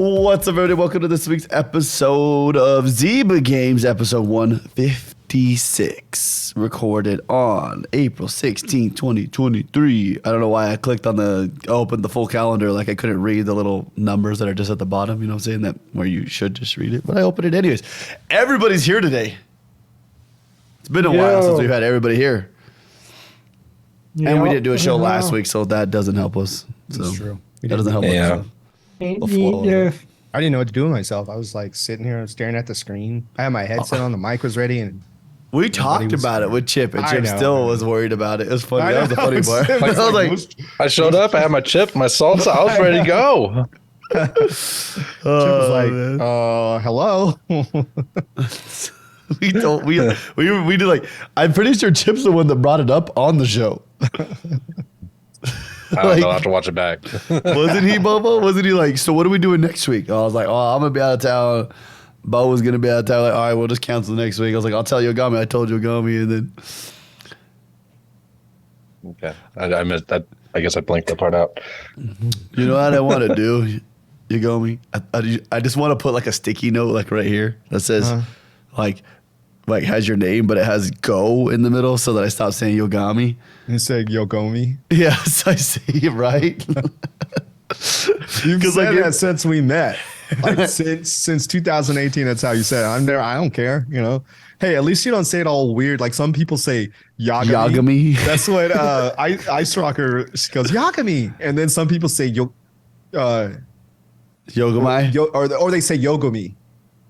What's up, everybody? Welcome to this week's episode of Zyba Games, episode 156, recorded on April 16, 2023. I don't know why I clicked on opened the full calendar like I couldn't read the little numbers that are just at the bottom, you know what I'm saying, that where you should just read it, but I opened it anyways. Everybody's here today. It's been a while since we've had everybody here. Yep. And we didn't do a show last week, so that doesn't help us. So that's true. That doesn't help us. I didn't know what to do with myself. I was like sitting here staring at the screen. I had my headset on, the mic was ready, and we talked about it with Chip, and Chip still was worried about it. It was funny. That was the funny part. I was like, I showed up, I had my chip, my salsa, I was ready to go. Chip was like, hello. we did like, I'm pretty sure Chip's the one that brought it up on the show. I don't know, I'll have to watch it back. Wasn't he, Bobo? Wasn't he like, so what are we doing next week? I was like, I'm going to be out of town. Bo was going to be out of town. Like, all right, we'll just cancel next week. I was like, I'll tell Yogomi. I told Yogomi, and then. Okay. I missed that. I guess I blanked that part out. You know what I want to do, Yogomi? I just want to put like a sticky note like right here that says like has your name, but it has go in the middle so that I stop saying Yogomi. You said Yogomi? Yes, I say it right. You've said that since we met. Like since 2018, that's how you said it. I'm there. I don't care, you know. Hey, at least you don't say it all weird. Like some people say Yagami. That's what Ice Rocker goes, Yagami. And then some people say Yogami. Or they say Yogomi.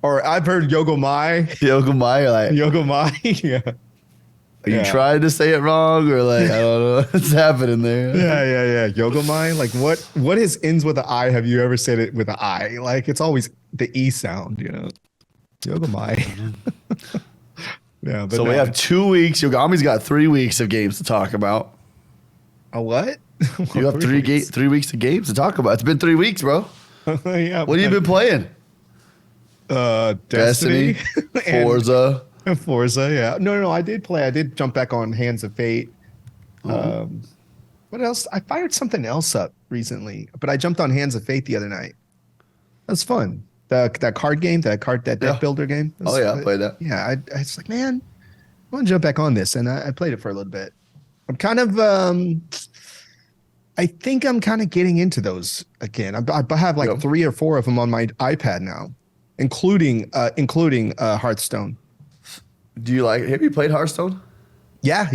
Or I've heard Yogomai. Yogomai, like Yogomai, yeah. Are you trying to say it wrong, or like I don't know what's happening there? Yeah. Yogomai, like what is ends with an I? Have you ever said it with an I? Like it's always the E sound, you know. Yogomai. Yeah, but so we have 2 weeks. Yogami's got 3 weeks of games to talk about. A what? You have 3 weeks of games to talk about. It's been 3 weeks, bro. Yeah. What have you been playing? Destiny, Forza, yeah. No, I did play. I did jump back on Hands of Fate. What else? I fired something else up recently, but I jumped on Hands of Fate the other night. That's fun. That card game, that deck builder game. I played that. Yeah, I was like, man, I want to jump back on this, and I played it for a little bit. I'm kind of, I think I'm kind of getting into those again. I have like 3 or 4 of them on my iPad now. Including Hearthstone. Have you played Hearthstone? Yeah.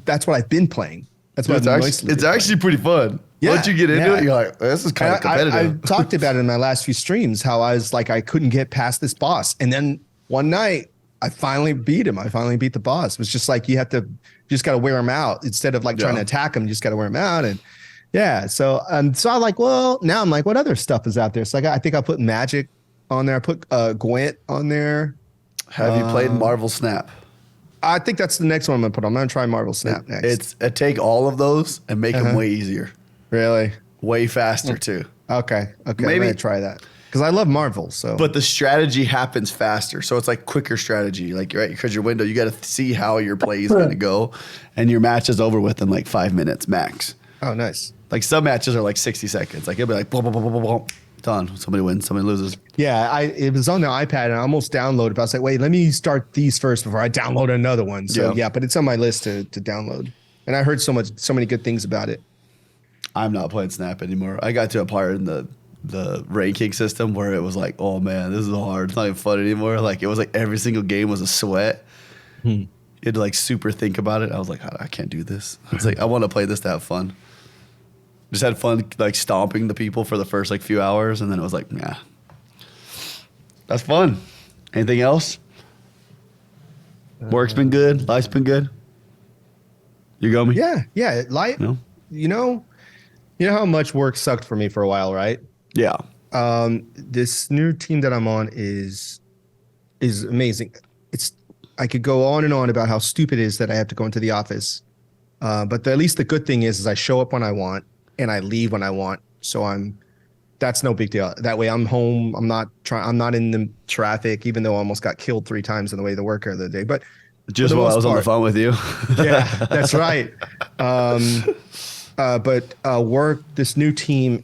That's what I've been playing. That's what it's actually pretty fun. Yeah, once you get into it, you're like, this is kind of competitive. I talked about it in my last few streams, how I was like, I couldn't get past this boss. And then one night I finally beat him. I finally beat the boss. It was just like, you just got to wear him out instead of like trying to attack him. You just got to wear him out. And so I'm like, well, now I'm like, what other stuff is out there? So I think I put Magic on there. I put Gwent on there. Have you played Marvel Snap? I think that's the next one I'm going to put on. I'm going to try Marvel Snap next. Take all of those and make them way easier. Really? Way faster, too. Okay. Maybe I'm going to try that. Because I love Marvel. So, but the strategy happens faster. So it's like quicker strategy. Like, right, because your window, you got to see how your play is going to go. And your match is over within like 5 minutes max. Oh, nice. Like some matches are like 60 seconds. Like it'll be like, boom, boom, boom, boom, boom, boom. Done. Somebody wins, somebody loses. Yeah, it was on the iPad and I almost downloaded, but I was like, wait, let me start these first before I download another one. So but it's on my list to download. And I heard so many good things about it. I'm not playing Snap anymore. I got to a part in the ranking system where it was like, oh man, this is hard. It's not even fun anymore. Like it was like every single game was a sweat. You had to like super think about it. I was like, I can't do this. I was like, I want to play this to have fun. Just had fun like stomping the people for the first like few hours, and then it was like, nah. That's fun. Anything else? Work's been good. Life's been good. Yogomi? Yeah. Life. No? You know how much work sucked for me for a while, right? Yeah. This new team that I'm on is amazing. I could go on and on about how stupid it is that I have to go into the office, but at least the good thing is I show up when I want. And I leave when I want. So that's no big deal. That way I'm home. I'm not in the traffic, even though I almost got killed 3 times on the way to work the other day. But just while I was on the phone with you. Yeah, that's right. But work, this new team,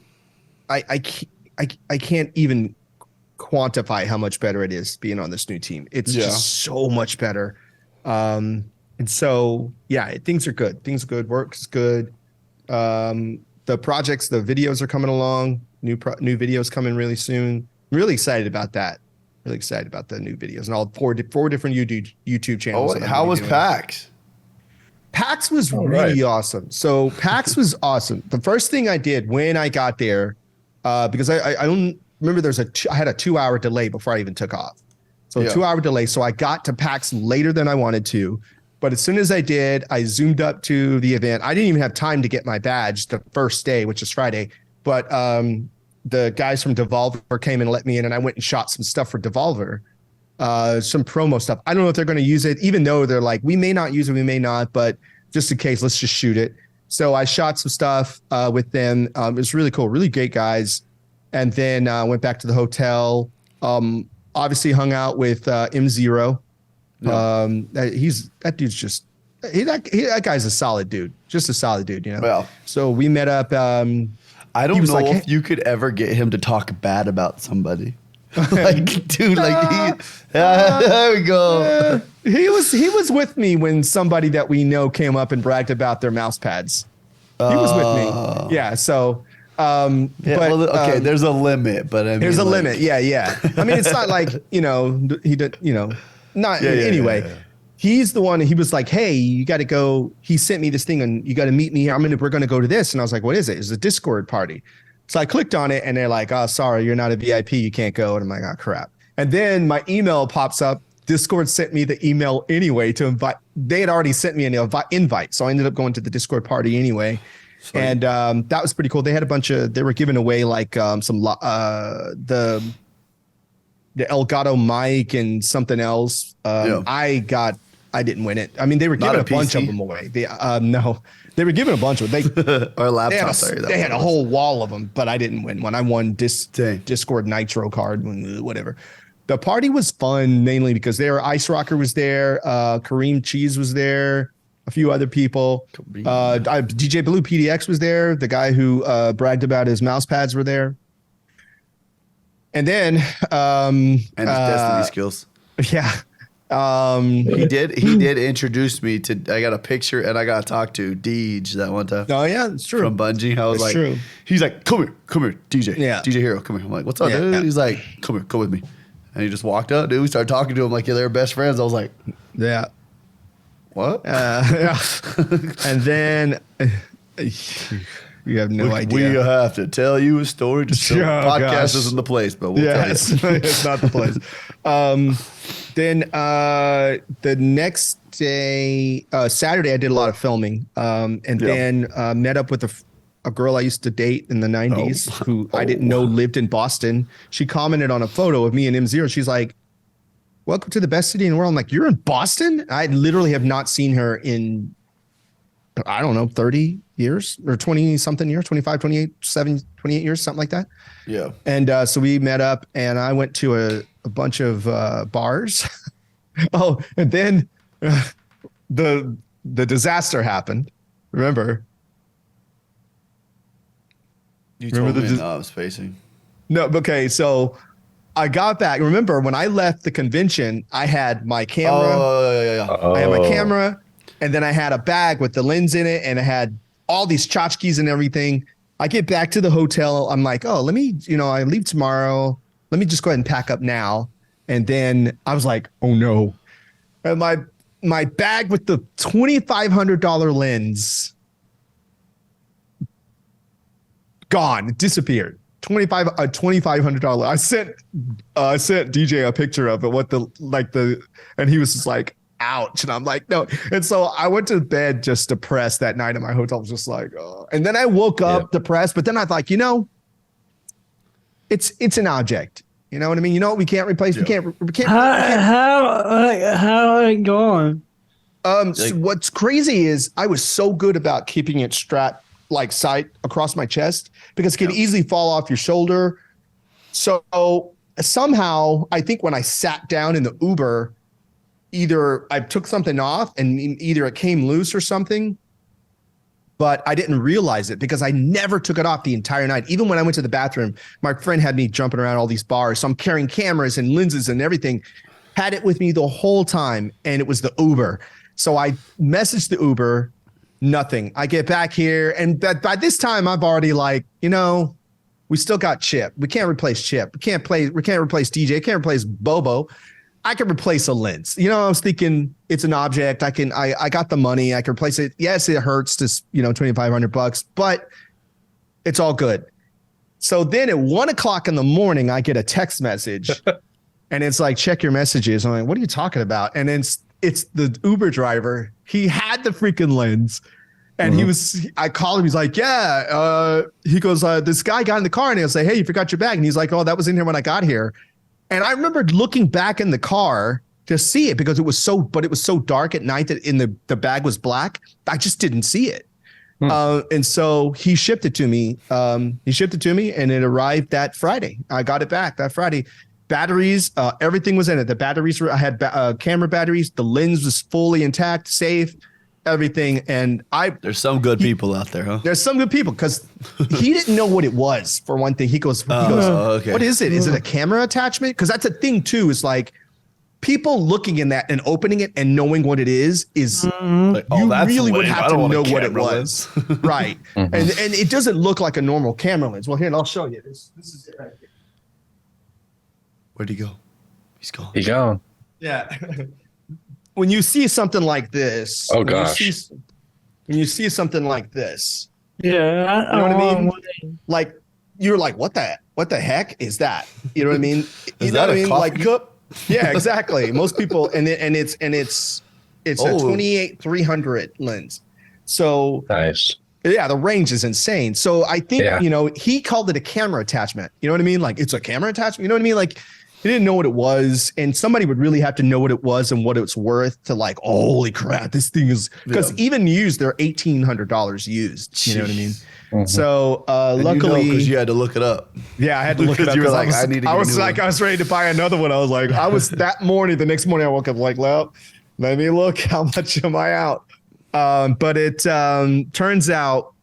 I can't even quantify how much better it is being on this new team. It's just so much better. And so, yeah, things are good. Things are good. Work's good. The projects, the videos are coming along. New videos coming really soon. I'm really excited about that. Really excited about the new videos and all four different YouTube channels. Oh, how was PAX? PAX was really awesome. So PAX was awesome. The first thing I did when I got there, because I don't remember I had a 2-hour delay before I even took off. So a 2-hour delay. So I got to PAX later than I wanted to. But as soon as I did, I zoomed up to the event. I didn't even have time to get my badge the first day, which is Friday. But the guys from Devolver came and let me in, and I went and shot some stuff for Devolver, some promo stuff. I don't know if they're going to use it, even though they're like, we may not use it, we may not, but just in case, let's just shoot it. So I shot some stuff with them. It was really cool, really great guys. And then went back to the hotel. Obviously hung out with M0. Yeah. That dude's just that guy's a solid dude, just a solid dude, you know. Well, so we met up. I don't know if you could ever get him to talk bad about somebody. Like, dude, like there we go. He was with me when somebody that we know came up and bragged about their mouse pads. He was with me. Yeah. So, but okay, there's a limit, but I mean, there's a limit. Yeah. I mean, it's not like, he did, not anyway. Yeah. He's the one. He was like, "Hey, you got to go." He sent me this thing, and you got to meet me here. We're going to go to this, and I was like, "What is it?" It's a Discord party. So I clicked on it, and they're like, "Oh, sorry, you're not a VIP. You can't go." And I'm like, "Oh, crap." And then my email pops up. Discord sent me the email anyway to invite. They had already sent me an invite, so I ended up going to the Discord party anyway. Sweet. And that was pretty cool. They had they were giving away like some the Elgato mic and something else. I didn't win it. I mean, they were giving a bunch of them away. No, they were giving a bunch of them. Or laptop. They had a whole wall of them, but I didn't win one. I won Discord Nitro card, whatever. The party was fun mainly because Ice Rocker was there, Kareem Cheese was there, a few other people. DJ Blue PDX was there. The guy who bragged about his mouse pads were there. And then his Destiny skills. Yeah. He did introduce me to. I got a picture and I got to talk to Deej that one time. Oh yeah, it's true. From Bungie, I was like, true. He's like, come here, DJ. Yeah, DeeJayHerro, come here. I'm like, what's up, dude? Yeah. He's like, come with me. And he just walked up, dude. We started talking to him like, yeah, they were best friends. I was like, yeah, what? Yeah. And then. You have no idea. We have to tell you a story. Podcast isn't the place, but we'll tell you. It's not the place. Then the next day, Saturday, I did a lot of filming, and then met up with a girl I used to date in the 90s who I didn't know lived in Boston. She commented on a photo of me and M0. She's like, "Welcome to the best city in the world." I'm like, "You're in Boston?" I literally have not seen her in, I don't know, 30 years or 20 something years, 25, 28, 28 years, something like that. Yeah. And so we met up and I went to a bunch of bars. And then the disaster happened. Remember? You told me I was spacing. No, okay. So I got back. Remember when I left the convention, I had my camera. I had my camera. And then I had a bag with the lens in it, and I had all these tchotchkes and everything. I get back to the hotel. I'm like, let me, I leave tomorrow. Let me just go ahead and pack up now. And then I was like, oh no. And my bag with the $2,500 lens gone. It disappeared. $2,500. I sent DJ a picture of it. And he was just like, ouch. And I'm like, no. And so I went to bed just depressed that night in my hotel. I was just like, oh. And then I woke up depressed, but then I thought, it's an object. You know what I mean? We can't replace. Yeah. We can't. How are it going? So what's crazy is I was so good about keeping it strapped like sight across my chest because it can easily fall off your shoulder. So somehow I think when I sat down in the Uber, either I took something off and either it came loose or something, but I didn't realize it because I never took it off the entire night. Even when I went to the bathroom, my friend had me jumping around all these bars. So I'm carrying cameras and lenses and everything, had it with me the whole time. And it was the Uber. So I messaged the Uber, nothing. I get back here. And by this time I've already we still got Chip. We can't replace Chip. We can't replace DJ. Can't replace Bobo. I can replace a lens. I was thinking it's an object. I got the money. I can replace it. Yes, it hurts to, $2,500, but it's all good. So then at 1:00 in the morning, I get a text message and it's like, check your messages. I'm like, what are you talking about? And then it's the Uber driver. He had the freaking lens. And I called him. He's like, yeah. He goes, this guy got in the car and he'll say, hey, you forgot your bag. And he's like, oh, that was in here when I got here. And I remember looking back in the car to see it because it was so dark at night that the bag was black. I just didn't see it. And so he shipped it to me. And it arrived that Friday. I got it back that Friday. Batteries, everything was in it. The batteries I had camera batteries. The lens was fully intact, safe. Everything. And there's some good people out there, huh? There's some good people because he didn't know what it was. For one thing, he goes, okay. What is it? Is it a camera attachment? Because that's a thing too. Is like people looking in that and opening it and knowing what it is like, you that's really would lame. have to know what it was. Right. And it doesn't look like a normal camera lens. Well, here, I'll show you. This is it right here. Where'd he go? He's gone. He's gone. Yeah. When you see something like this, oh gosh, when you see something like this, yeah, you know what I mean? Like you're like, what the heck is that? You know what I mean? Is that a coffee cup? Yeah, exactly. Most people, and it's a 28-300 lens. So nice. Yeah, the range is insane. So I think he called it a camera attachment. You know what I mean? Like it's a camera attachment. You know what I mean? Like. He didn't know what it was, and somebody would really have to know what it was and what it's worth to like, holy crap, this thing is because even used, they're $1,800 used. Jeez. You know what I mean? Mm-hmm. So luckily, because you had to look it up. Yeah, I had to look it up. You were like, I was ready to buy another one. I was like, the next morning I woke up like, well, let me look. How much am I out? But it turns out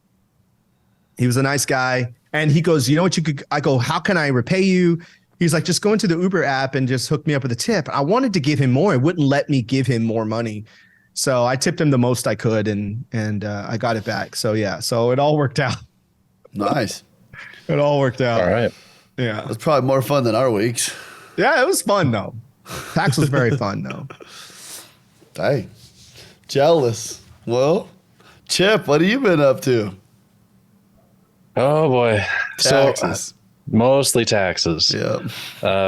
he was a nice guy, and he goes, you know what you could? I go, how can I repay you? He's like, just go into the Uber app and just hook me up with a tip. I wanted to give him more. It wouldn't let me give him more money. So I tipped him the most I could and I got it back. So yeah, so it all worked out. Nice. It all worked out. All right. Yeah. It was probably more fun than our weeks. Yeah, it was fun though. Tax was very fun though. Hey, jealous. Chip, what have you been up to? Oh boy. Taxes. Mostly taxes. Yeah.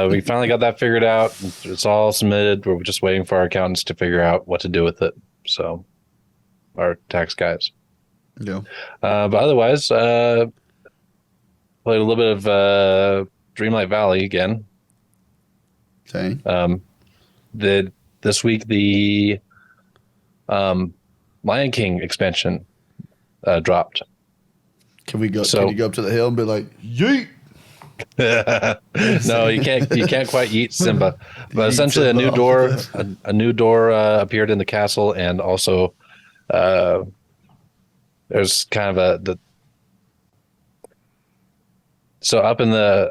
We finally got that figured out. It's all submitted. We're just waiting for our accountants to figure out what to do with it. So, our tax guys. Yeah. But otherwise, played a little bit of Dreamlight Valley again. Okay. This week the Lion King expansion dropped. Can you go up to the hill and be like, yeet? No, you can't quite eat Simba, but essentially a new door appeared in the castle, and also there's kind of so up in the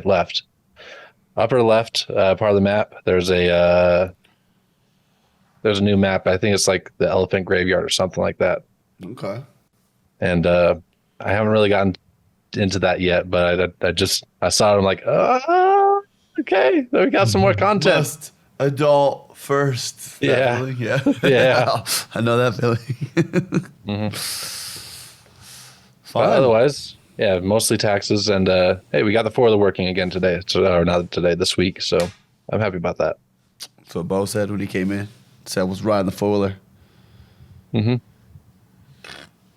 left upper left part of the map, there's a new map. I think it's like the elephant graveyard or something like that. Okay. And I haven't really gotten into that yet, but I saw it. I'm like, oh, okay, we got some more content. Must adult first. Yeah. Yeah. I know that feeling. But otherwise, yeah, mostly taxes. And hey, we got the 4 of the working again today. Or not today, this week. So I'm happy about that. That's what Bo said when he came in. Said was riding the 4-wheeler. Mm-hmm.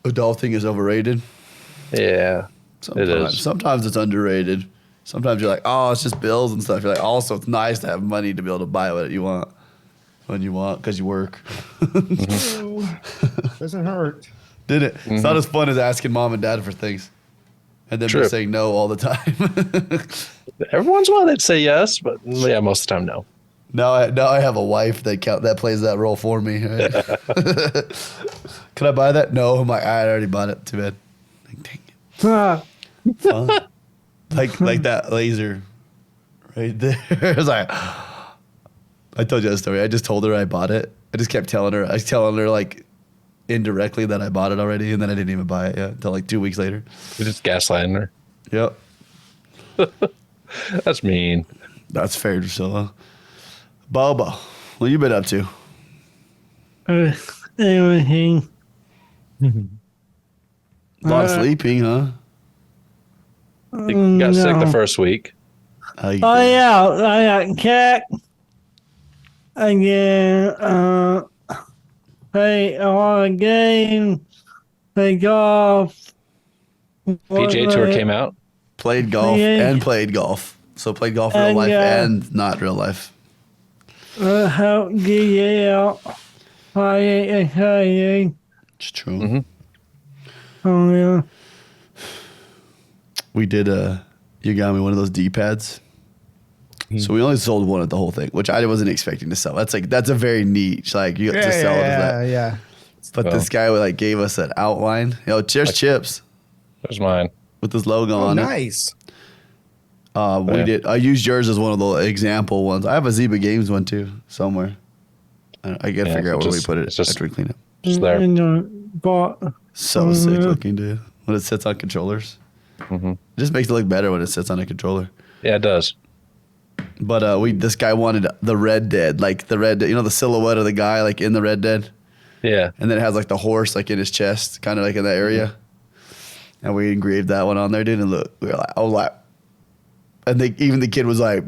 Adulting is overrated. Yeah, it is. Sometimes it's underrated. Sometimes you're like, oh, it's just bills and stuff. You're like, also, it's nice to have money to be able to buy what you want when you want because you work. Doesn't hurt. Did it? Mm-hmm. It's not as fun as asking mom and dad for things and then they're saying no all the time. Every once in a while they'd say yes, but yeah, most of the time no. Now I have a wife that plays that role for me. Right? Can I buy that? No, I already bought it. Too bad. Like, dang it. Fun. like that laser right there. It's like I told you that story. I just told her I bought it. I just kept telling her. I was telling her like indirectly that I bought it already, and then I didn't even buy it yet until like 2 weeks later. You're just gaslighting her. Yep. That's mean. That's fair, Drusilla. Bobo, what you been up to? Everything. A lot of sleeping, huh? You got sick the No. first week. How you Oh feeling? yeah, I got cat. Again, play a lot of games, play golf. PGA Tour came out. Played golf Yeah. and played golf. So played golf in real life and not real life. Help DJ out. Play exciting. It's true. Mm-hmm. Oh yeah. We did you got me one of those D-pads. So we only sold one of the whole thing, which I wasn't expecting to sell. That's a very niche, like you have to sell it as that. Yeah. But this guy gave us an outline. Cheers chips There's mine. with this logo Oh, on it. nice. We Yeah. did. I used yours as one of the example ones. I have a Zyba Games one too somewhere. I gotta Yeah, figure out where we just- put it it's just- after we clean it. Just there. But So sick yeah. looking, dude. When it sits on controllers, Mm-hmm. it just makes it look better when it sits on a controller. Yeah, it does. But this guy wanted the Red Dead, like the Red Dead, the silhouette of the guy like in the Red Dead, Yeah. and then it has like the horse like in his chest, kind of like in that area. And we engraved that one on there, dude. And look, I was like, and even the kid was like,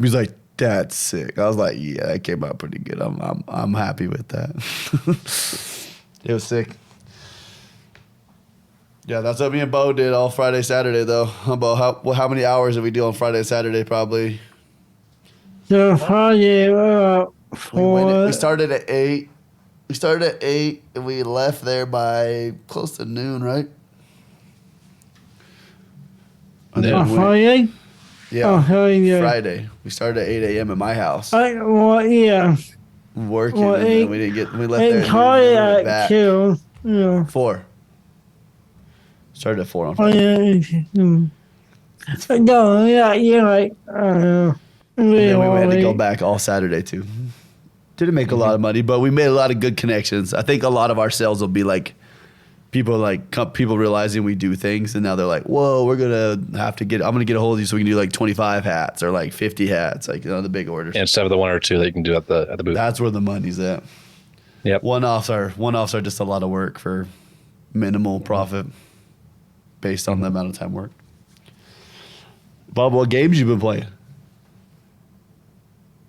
that's sick. I was like, yeah, that came out pretty good. I'm happy with that. It was sick. Yeah, that's what me and Bo did all Friday, Saturday though. About how many hours did we do on Friday, Saturday? Probably. the Friday We started at 8. We started at 8 and we left there by close to noon, right? And then we- Friday. yeah. Oh yeah. Friday. We started at 8 a.m. at my house. Yeah. Working, Well, and then we left there. And and Friday we went at back. 2. Yeah. 4. Started at 4 on Oh Friday. yeah. No, yeah, you're right. And then we had to go back all Saturday too. Didn't make a lot of money, but we made a lot of good connections. I think a lot of our sales will be like people realizing we do things, and now they're like, "Whoa, I'm gonna get a hold of you so we can do like 25 hats or like 50 hats, like the big orders." And instead of the one or two that you can do at the booth. That's where the money's at. Yep. One-offs are just a lot of work for minimal profit based on the amount of time worked. Bob, what games you been playing?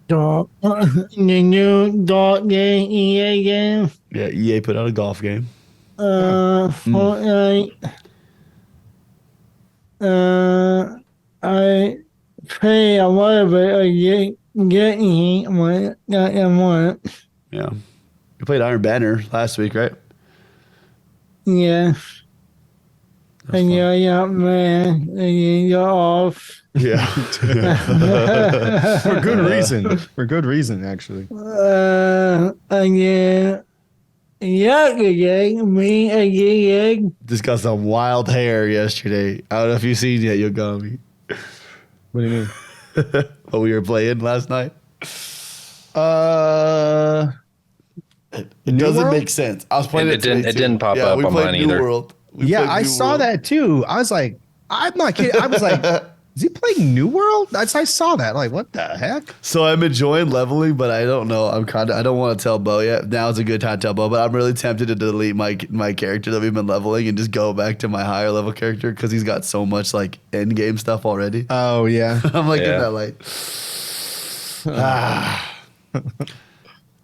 The new dog game, EA game, Yeah, EA put out a golf game. Fortnite. I play a lot of it. Getting one, got one. Yeah, you played Iron Banner last week, right? Yeah. That's And fun. yeah, man. And you're off. Yeah. For good reason. For good reason, actually. Again. Yesterday, me again. Just got some wild hair yesterday. I don't know if you've seen yet, Yogomi. What do you mean? What we were playing last night. It New doesn't World? make sense. I was playing It it today, didn't- it too. didn't pop yeah, up we on played mine New either. World. We Yeah, played I New saw World. that too. I was like, I'm not kidding. I was like, is he playing New World? I saw that. Like, what the heck? So I'm enjoying leveling, but I don't know. I don't want to tell Bo yet. Now is a good time to tell Bo, but I'm really tempted to delete my character that we've been leveling and just go back to my higher level character because he's got so much like end game stuff already. Oh, yeah. I'm like in Yeah. that like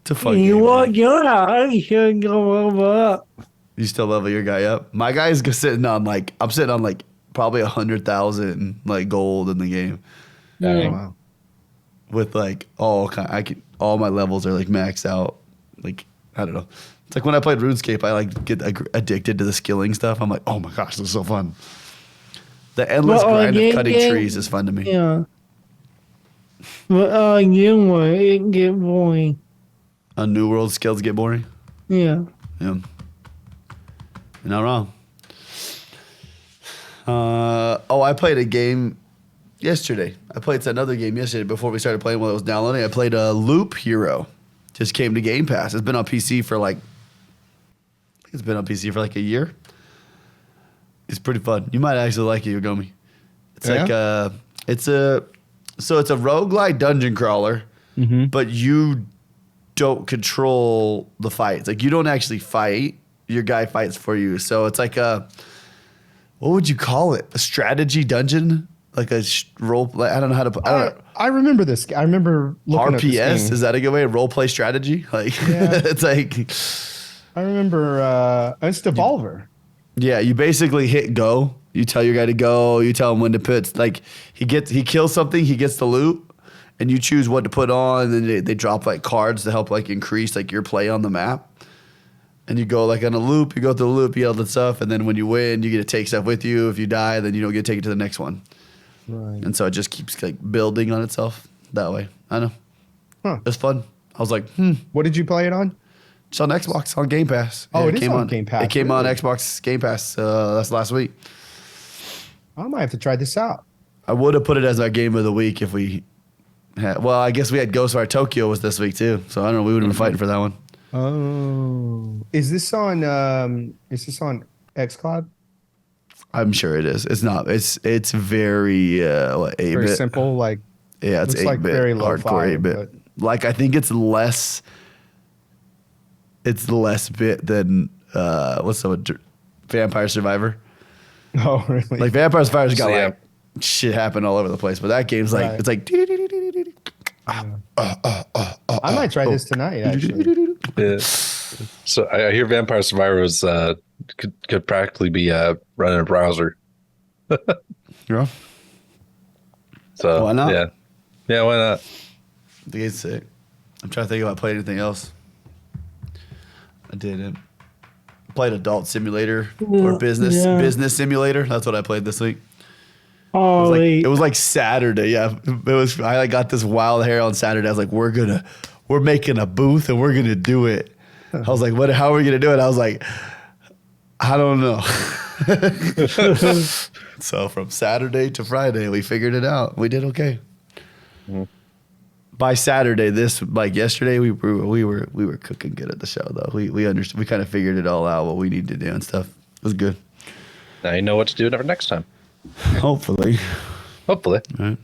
it's a fun You game. want Man. your house, you should go over up. You still level your guy up? My guy is sitting on like I'm sitting on like probably 100,000 like gold in the game Dang. Oh, wow. with like all my levels are like maxed out. Like I don't know. It's like when I played RuneScape, I like get addicted to the skilling stuff. I'm like, oh my gosh, this is so fun. The endless Well, grind of yeah, cutting yeah. trees is fun to me. Yeah. But you were it get boring. On New World, skills get boring. Yeah. Yeah. You're not wrong. I played a game yesterday. I played another game yesterday before we started playing while I was downloading. I played a Loop Hero. Just came to Game Pass. It's been on PC for like a year. It's pretty fun. You might actually like it, Yogomi. It's it's a roguelike dungeon crawler, but you don't control the fights. Like you don't actually fight. Your guy fights for you. So it's like what would you call it? A strategy dungeon? Like a role play? I don't know how to. I remember this. I remember looking at this RPS? game. Is that a good way? Role play strategy? Like it's like. I remember it's Devolver. Yeah, you basically hit go. You tell your guy to go. You tell him when to put. Like he kills something. He gets the loot, and you choose what to put on. And then they drop like cards to help like increase like your play on the map. And you go like on a loop. You go through the loop. You get all the stuff, and then when you win, you get to take stuff with you. If you die, then you don't get to take it to the next one. Right. And so it just keeps like building on itself that way. I know. Huh. It's fun. I was like, What did you play it on? It's on Xbox, on Game Pass. Oh, it is on Game Pass, It came on really? Xbox Game Pass. That's last week. I might have to try this out. I would have put it as our game of the week if we had. Well, I guess we had Ghostwire Tokyo was this week too. So I don't know. We would have been fighting for that one. Oh, is this on xCloud? I'm sure it is. It's not. It's very 8-bit. Very simple, like Yeah, it's looks 8-bit. like very Hardcore lo-fi, 8-bit. Like I think it's less. It's less bit than what's the Vampire Survivor. Oh, really? Like Vampire Survivor's got Yeah. like shit happen all over the place, but that game's like Right. it's like. I might try this tonight, actually. Yeah. So I hear Vampire Survivors could practically be running a browser. Yeah, So Why not? Yeah, why not? the game's sick. I'm trying to think if I played anything else. I didn't. Played Adult Simulator or Business Simulator. That's what I played this week. Oh, It was like Saturday. Yeah, it was. I like got this wild hair on Saturday. I was like, we're making a booth and we're gonna do it. I was like, how are we gonna do it? I was like, I don't know. So from Saturday to Friday, we figured it out. We did okay. By Saturday, yesterday, we were cooking good at the show though. We understood. We kind of figured it all out, what we need to do and stuff. It was good. Now you know what to do next time. Hopefully. Hopefully. All right.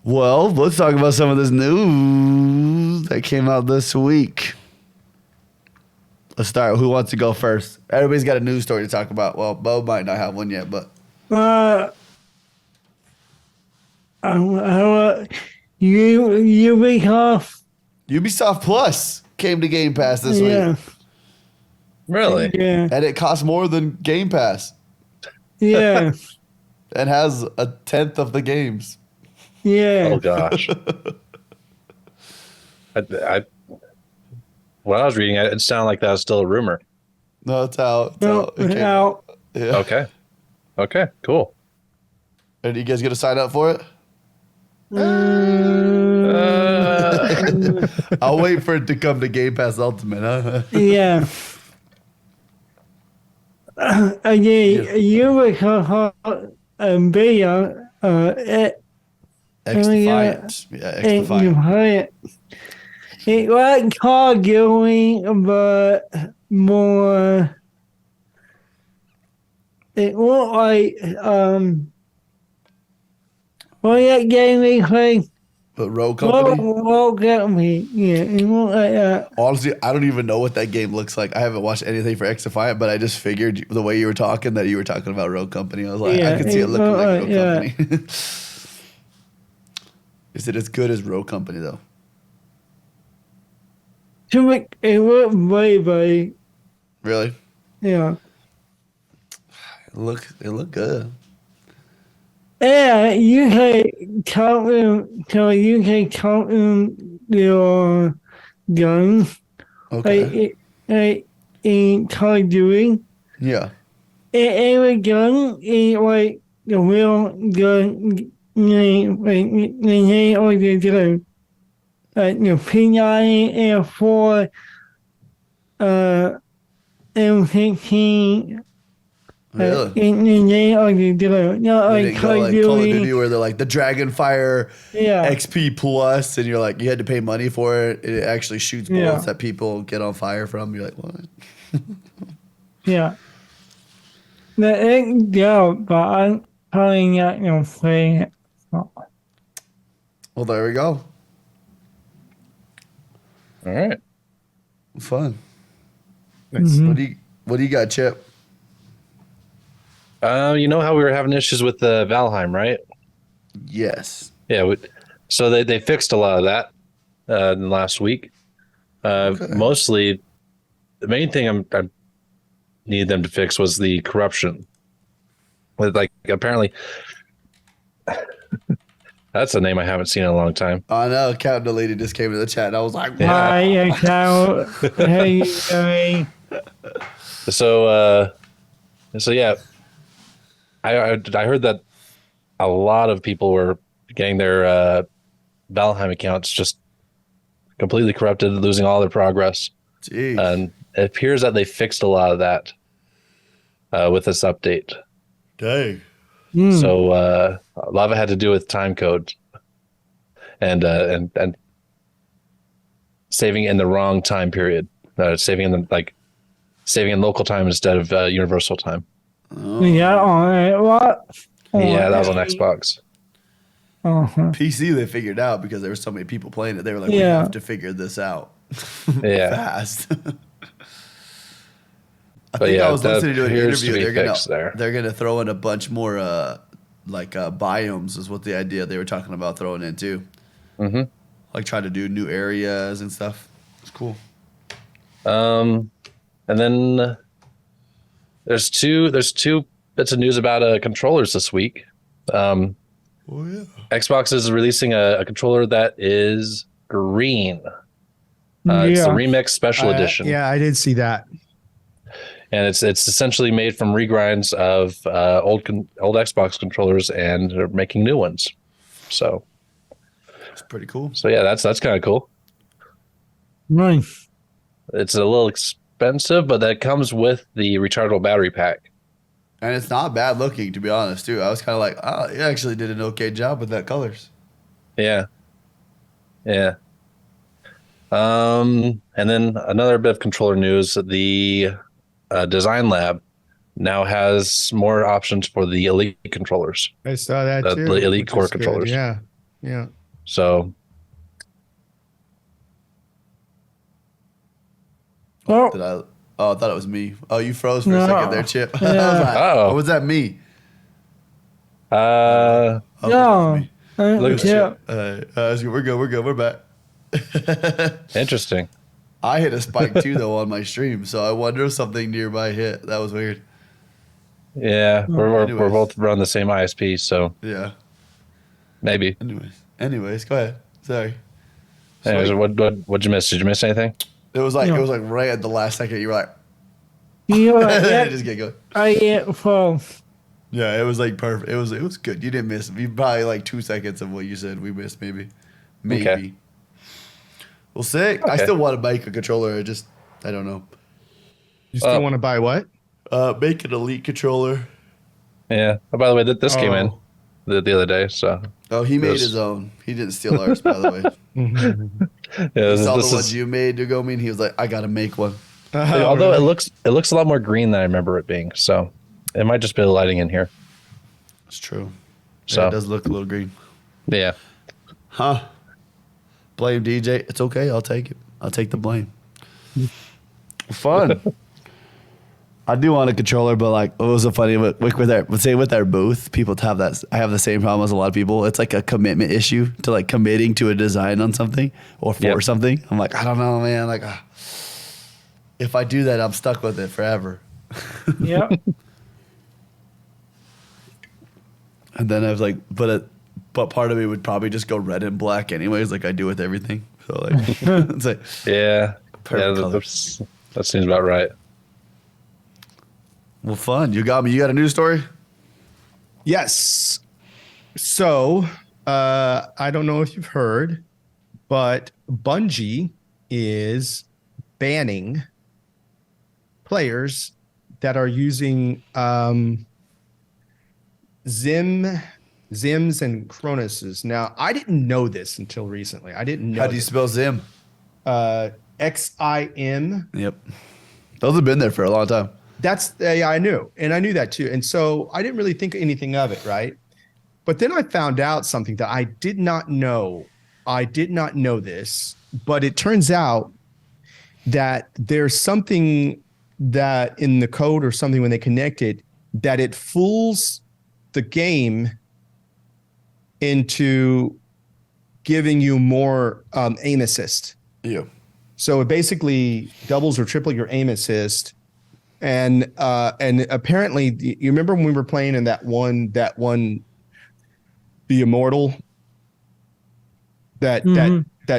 Well, let's talk about some of this news that came out this week. Let's start. Who wants to go first? Everybody's got a news story to talk about. Well, Bo might not have one yet, but Ubisoft Plus came to Game Pass this week, Really? Yeah. and it costs more than Game Pass, Yeah. and has a tenth of the games. Yeah. Oh gosh. I when I was reading it, it sounded like that was still a rumor. No, it's out. It's out. It came Out. Yeah. Okay. Okay. Cool. And you guys gonna sign up for it? I'll wait for it to come to Game Pass Ultimate. Huh? Yeah. You were video X Defiant. Yeah, X Defiant. It like arguing, but more. It looked like what that game we played. But Rogue Company. Rogue Company. Yeah, it looked like that. Honestly, I don't even know what that game looks like. I haven't watched anything for X Defiant, but I just figured the way you were talking that you were talking about Rogue Company. I was like, I could see it looking like Rogue Company. Is it as good as Rogue Company though? It looked very, Really? yeah. It looked good. Yeah, you can count them, so you can count them your guns. Okay. Like in Call of Duty. Yeah. Every gun is like the real gun they already do. The P9 Air4, M16, Really? they already do. Not They like didn't Call go of like Call of Duty. Duty where they're like the Dragonfire Yeah. XP Plus, and you're like you had to pay money for it. It actually shoots bullets that people get on fire from. You're like, what? Yeah. Yeah, but I'm probably not gonna play it. Well, there we go. All right. Fun. Nice. What do you got, Chip? You know how we were having issues with the Valheim, right? Yes. Yeah. So they fixed a lot of that in the last week. Mostly, the main thing I needed them to fix was the corruption. With like apparently, that's a name I haven't seen in a long time. I know. Account deleted just came to the chat, and I was like, Yeah. Hi, account. Hey, Gary. So yeah, I heard that a lot of people were getting their Valheim accounts just completely corrupted, losing all their progress. Jeez. And it appears that they fixed a lot of that with this update. Dang. So a lot of it had to do with time code and saving in the wrong time period, saving in local time instead of universal time. Yeah, on it. What? Yeah, that was on Xbox. PC they figured out because there were so many people playing it. They were like, we Yeah. have to figure this out Yeah. fast. I But think yeah, I was that listening to an appears to interview. be fixed there. They're gonna throw in a bunch more biomes is what the idea they were talking about throwing in too. Mm-hmm. Like trying to do new areas and stuff. It's cool. And then there's two bits of news about controllers this week. Oh yeah. Xbox is releasing a controller that is green. It's the Remix Special Edition. Yeah, I did see that. And it's essentially made from regrinds of old Xbox controllers, and they're making new ones. So It's pretty cool. yeah, that's kind of cool. Nice. It's a little expensive, but that comes with the rechargeable battery pack. And it's not bad looking, to be honest, too. I was kind of like, oh, you actually did an okay job with that colors. Yeah. Yeah. And then another bit of controller news, the Design Lab now has more options for the Elite controllers. I saw that too. The Elite which Core is good. controllers. Yeah. Yeah. So Oh, I thought it was me. Oh, you froze for a No. second there, Chip. I Yeah. was like, Oh. was that me? uh Oh, no. it was me. Look- Yeah. We're good. We're back. interesting. I hit a spike too, though, on my stream. So I wonder if something nearby hit. That was weird. Yeah, we're Anyways. both run the same ISP, so Yeah. maybe. Anyways, go ahead. Sorry. Anyways, Sweet. what'd you miss? Did you miss anything? It was like No. right at the last second. You were like, You know, just get going. I get full. Yeah, it was like perfect. It was good. You didn't miss. You probably like 2 seconds of what you said. We missed maybe. Okay. Well, sick. I Okay. still want to make a controller. I don't know. You still want to buy what? Make an Elite controller. Yeah. Oh, by the way, this came in Oh. the other day, so Oh, he made Yes. his own. He didn't steal ours, by the way. yeah. He This, saw this the ones is, you made, Yogomi, and he was like, I gotta make one. although it looks a lot more green than I remember it being, so it might just be the lighting in here. It's true. So Yeah, it does look a little green. yeah. Huh. Blame DJ. It's okay. I'll take it. I'll take the blame. Fun. I do want a controller, but like, it was so funny with our booth, people have that. I have the same problem as a lot of people. It's like a commitment issue to like committing to a design on something or for Yep. something. I'm like, I don't know, man. Like, if I do that, I'm stuck with it forever. Yep. And then I was like, but part of me would probably just go red and black anyways, like I do with everything. So like, it's like Yeah. Perfect Yeah, colors. that seems about right. well, fun. You got me. You got a news story? Yes. So, I don't know if you've heard, but Bungie is banning players that are using Zims and Cronoses. Now, I didn't know this until recently. I didn't know. How do you spell Zim? XIM. Yep. Those have been there for a long time. That's yeah, I knew, and I knew that too. And so I didn't really think anything of it, right? But then I found out something that I did not know. I did not know this, but it turns out that there's something that in the code or something when they connect it, that it fools the game into giving you more aim assist. Yeah. So it basically doubles or triple your aim assist. And apparently, you remember when we were playing in that one, the Immortal, that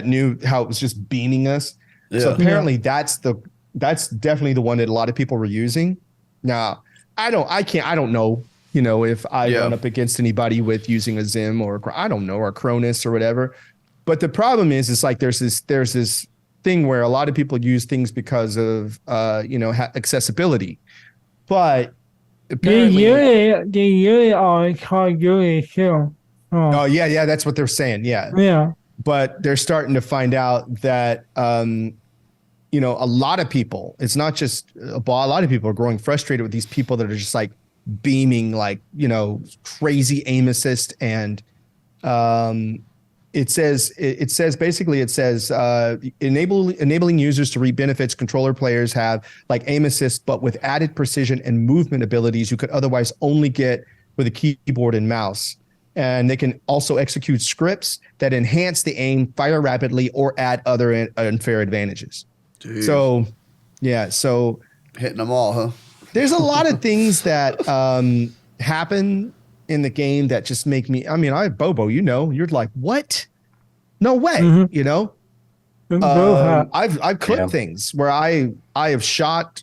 knew how it was just beaming us. Yeah. So apparently that's definitely the one that a lot of people were using. Now, I don't know, if I run up against anybody with using a Zim or I don't know, or Cronus or whatever. But the problem is like there's this thing where a lot of people use things because of accessibility, but apparently they really are called Yuri too. Oh yeah, that's what they're saying. Yeah. But they're starting to find out that a lot of people, it's not just a lot of people are growing frustrated with these people that are just like beaming like crazy aim assist. And it says enabling users to reap benefits controller players have like aim assist, but with added precision and movement abilities you could otherwise only get with a keyboard and mouse. And they can also execute scripts that enhance the aim, fire rapidly, or add other unfair advantages. Dude. So hitting them all, huh? There's a lot of things that happen in the game that just make me. I mean, Bobo, you're like, what? No way, I've clipped things where I have shot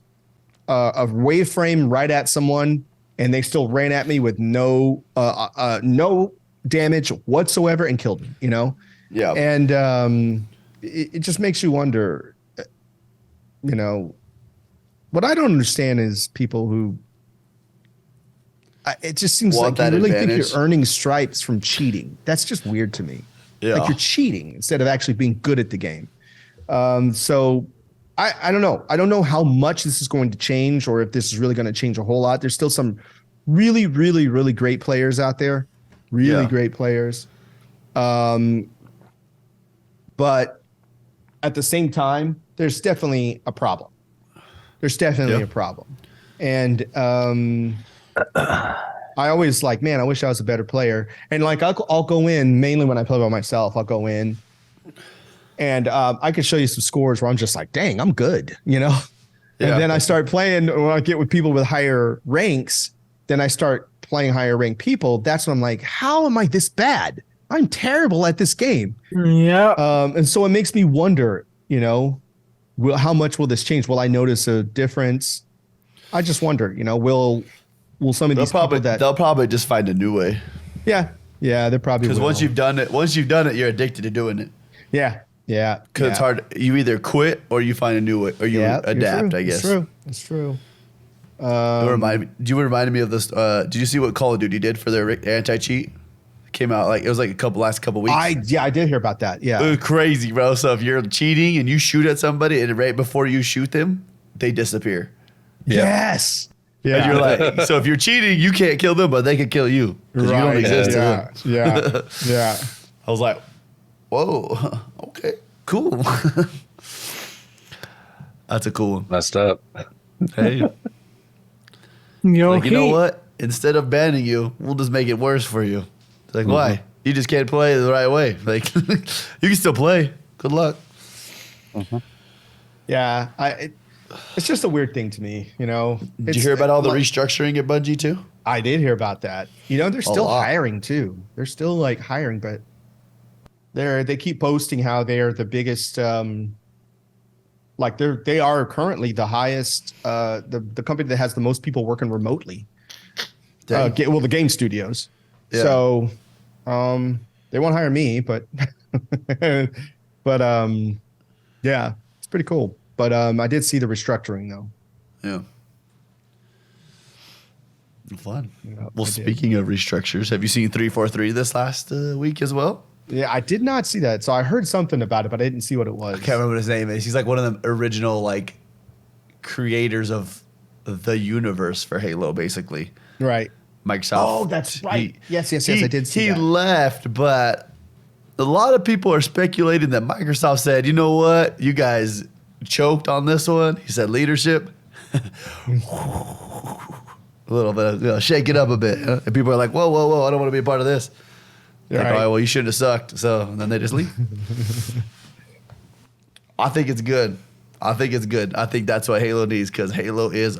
a wave frame right at someone, and they still ran at me with no damage whatsoever and killed me, Yeah. And it just makes you wonder, what I don't understand is people who, it just seems like you really think you're earning stripes from cheating. That's just weird to me. Yeah. Like you're cheating instead of actually being good at the game. So I don't know. I don't know how much this is going to change or if this is really going to change a whole lot. There's still some really, really, really great players out there. Really great players. But at the same time, there's definitely a problem. There's definitely a problem. And I always like, man, I wish I was a better player. And like, I'll go in mainly when I play by myself. I'll go in and I can show you some scores where I'm just like, dang, I'm good, And then I start playing when I get with people with higher ranks. Then I start playing higher ranked people. That's when I'm like, how am I this bad? I'm terrible at this game. Yeah. And so it makes me wonder, how much will this change? Will I notice a difference? I just wonder, will some of these people they'll probably just find a new way. Yeah, they're probably because once you've done it, you're addicted to doing it. Yeah. Because it's hard. You either quit or you find a new way, or you adapt. I guess. It's true. You reminded me of this. Did you see what Call of Duty did for their anti-cheat? Came out it was like last couple weeks. I did hear about that. Yeah, it was crazy, bro. So if you're cheating and you shoot at somebody, and right before you shoot them, they disappear. Yes. Yeah. And you're like, so if you're cheating, you can't kill them, but they can kill you because you don't exist to them. Yeah. I was like, whoa, okay, cool. That's a cool one. Messed up. Hey. You know what? Instead of banning you, we'll just make it worse for you. It's like, why? You just can't play the right way. Like, you can still play. Good luck. Yeah, it's just a weird thing to me, Did you hear about all the restructuring at Bungie too? I did hear about that. They're still hiring too. They're still like hiring, but they keep posting how they are the biggest. They are currently the highest, the company that has the most people working remotely. The game studios. Yeah. So They won't hire me, but yeah, it's pretty cool. But I did see the restructuring though. Yeah. Fun. Yeah, Well, I did. speaking of restructures, have you seen 343 this last week as well? Yeah, I did not see that. So I heard something about it, but I didn't see what it was. I can't remember what his name is. He's like one of the original like creators of the universe for Halo, basically. Right. Microsoft. Oh, that's right. Yes, I did see he that. left, but a lot of people are speculating that Microsoft said, you know what, you guys choked on this one. He said leadership. A little bit of, shake it up a bit. Huh? And people are like, whoa, I don't want to be a part of this. Like, Right. all right, well, you shouldn't have sucked. So and then they just leave. I think it's good. I think that's what Halo needs, because Halo is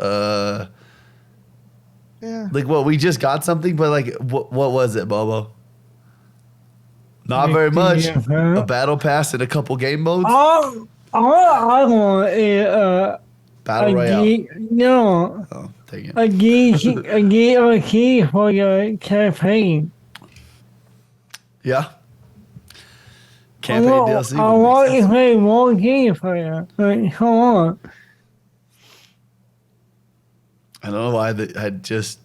Yeah. like, what, we just got something, but like, what was it, Bobo? Not very much. A battle pass and a couple game modes. All I want is Battle Royale. no, Oh, take it. a key for your campaign. Yeah. Campaign DLC. I want to play more games for you. Like, come on. I don't know why I just.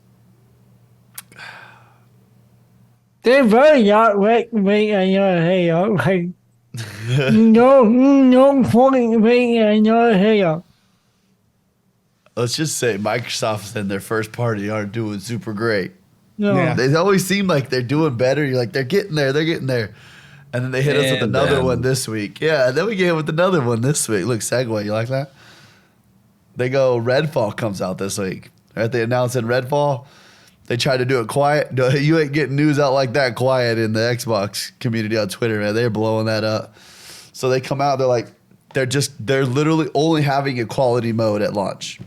They're very not wait on your Halo. Like, no point waiting on your Halo. Let's just say Microsoft and their first party aren't doing super great. No. Yeah. They always seem like they're doing better. You're like, they're getting there. And then they hit us with And another then- one this week. Yeah, and then we get hit with another one this week. Look, segue. You like that? They go, Redfall comes out this week. Right? They announced in Redfall. They tried to do it quiet. No, you ain't getting news out like that quiet in the Xbox community on Twitter, man. They're blowing that up. So they come out. They're like, they're literally only having a quality mode at launch.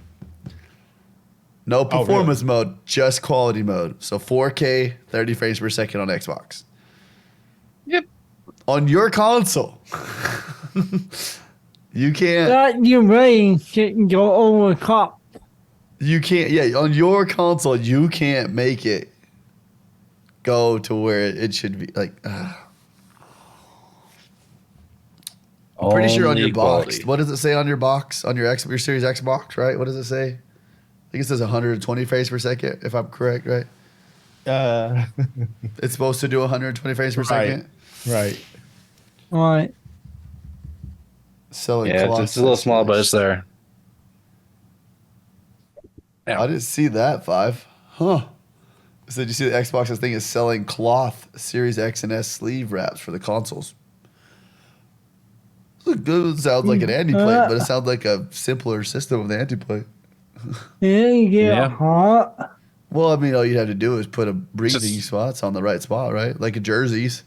No performance mode, just quality mode. So 4K, 30 frames per second on Xbox. Yep. On your console, you can't. That your brain shouldn't go over the top. You can't. Yeah, on your console, you can't make it go to where it should be. Like, I'm pretty sure on Only your box. quality. What does it say on your box? On your Series X box, right? What does it say? I think it says 120 frames per second, if I'm correct, right? It's supposed to do 120 frames per second. Right. Right. Selling Yeah, it's a little small, but it's there. I didn't see that, 5. Huh. So did you see the Xbox's thing is selling cloth Series X and S sleeve wraps for the consoles? It sounds like an anti-plate, but it sounds like a simpler system of the anti-plate. Then you get Yeah. hot. Well, I mean, all you'd have to do is put a breathing spots on the right spot, right? Like a jerseys.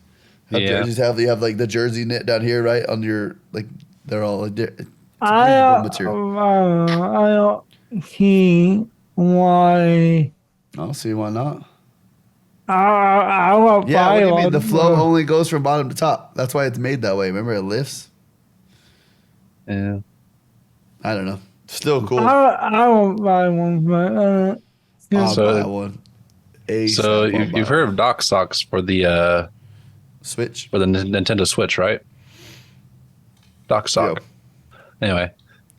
Yeah. You have like the jersey knit down here, right? On your, like, they're all like, it's I breathable material. don't see why. I don't see why not. I will Yeah, what buy do you mean? one. The flow only goes from bottom to top. That's why it's made that way. Remember, it lifts? Yeah. I don't know. Still cool. I won't buy one, but I'll So- buy one. So you've heard of dock socks for the Switch? Nintendo Switch, right? Dock sock. Yep. Anyway,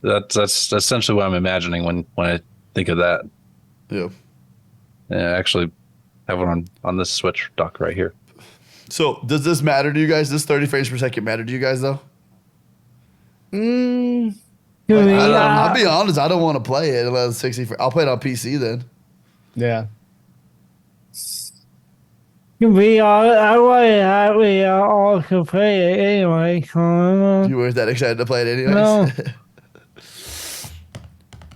that's essentially what I'm imagining when I think of that. Yeah. Yeah, I actually have one on this Switch dock right here. So does this matter to you guys? This 30 frames per second matter to you guys, though? I'll be honest. I don't want to play it unless 60. I'll play it on PC then. Yeah. I would all to play it anyway. So, You weren't that excited to play it anyways? No.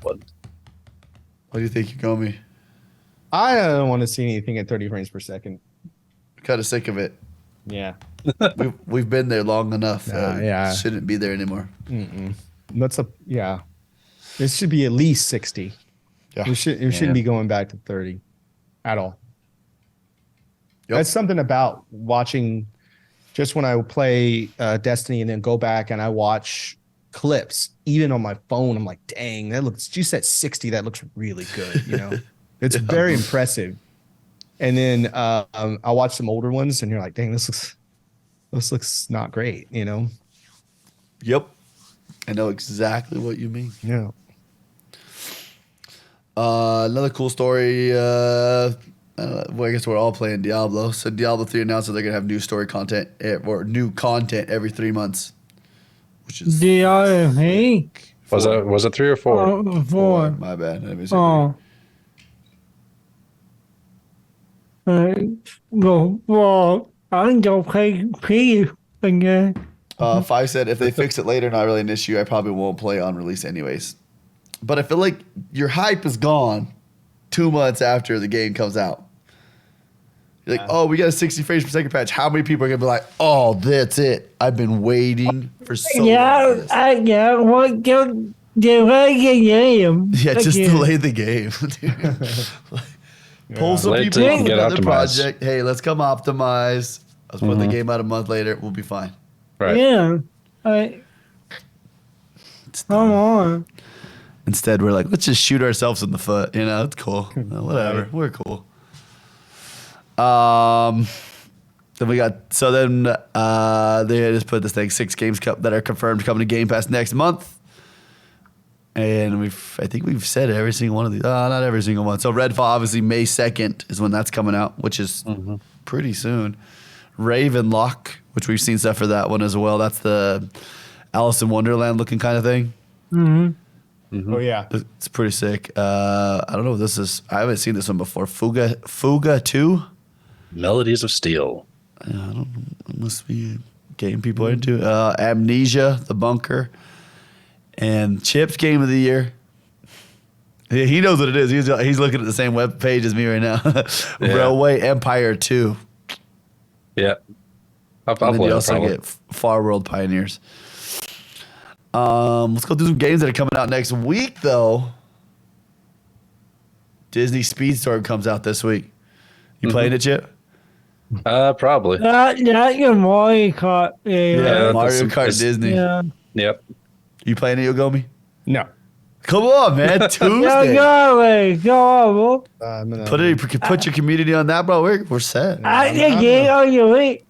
What? What do you think, Yogomi? I don't want to see anything at 30 frames per second. Kind of sick of it. Yeah. We've been there long enough. Yeah. Shouldn't be there anymore. Yeah. This should be at least 60. Yeah. We shouldn't be going back to 30 at all. Yep. That's something about watching, just when I play Destiny and then go back and I watch clips, even on my phone, I'm like, dang, that looks, just at 60, that looks really good. You know, it's very impressive. And then I'll watch some older ones, and you're like, dang, this looks not great, you know? Yep. I know exactly what you mean. Yeah. Another cool story. Well, I guess we're all playing Diablo. So Diablo 3 announced that they're gonna have new story content or new content every 3 months, which is DeeJayHerro. Was it 3 or 4? four. Four. My bad. Let me see. Oh. Well, I can go play P again. 5 said if they fix it later, not really an issue. I probably won't play on release anyways. But I feel like your hype is gone 2 months after the game comes out. You're like, oh, we got a 60 frames per second patch. How many people are gonna be like, oh, that's it? I've been waiting for so long. For this. What go delay the game? Yeah, just again. delay the game. Pull some Let it people off get another optimized. project. Hey, let's come optimize. Let's put the game out a month later. We'll be fine. Right. Yeah. Come on. Instead, we're like, let's just shoot ourselves in the foot. You know, it's cool. Whatever. We're cool. Then we got they just put this thing 6 games that are confirmed coming to Game Pass next month. And I think we've said every single one of these. Not every single one. So Redfall, obviously May 2nd is when that's coming out, which is pretty soon. Ravenlock, which we've seen stuff for that one as well. That's the Alice in Wonderland looking kind of thing. Oh yeah. It's pretty sick. I don't know what this is. I haven't seen this one before. Fuga 2? Melodies of Steel. It must be a game people are into. Amnesia, The Bunker. And Chip's Game of the Year. Yeah, he knows what it is. He's looking at the same web page as me right now. Railway Empire 2. Yeah. I'll And then play you it, also probably. get Far World Pioneers. Let's go through some games that are coming out next week, though. Disney Speedstorm comes out this week. You playing it, Chip? Probably. Not your Mario Kart. Yeah, Mario that's- Kart it's- Disney. Yeah. Yep. You playing it, Yogomi? No. Come on, man. Tuesday. Go. I'm gonna, Put your community on that, bro. We're set. I can get on your week.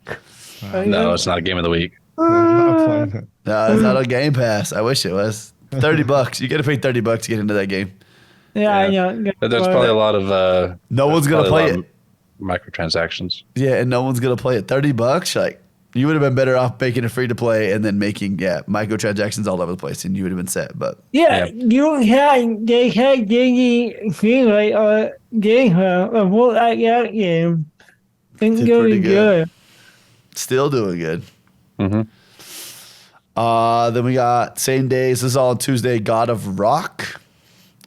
No, it's not a game of the week. I'm not playing it. No, it's not on Game Pass. I wish it was. $30. You got to pay $30 to get into that game. Yeah. There's probably a lot of No one's gonna play it. microtransactions. Yeah, and no one's gonna play it. $30. Like you would have been better off making it free to play and then making microtransactions all over the place, and you would have been set. But Yeah, they had Disney Freeway or DeeJayHerro or what like that game. It's Did really pretty good. good. still doing good. Mm-hmm. Then we got same days. This is all on Tuesday. God of Rock.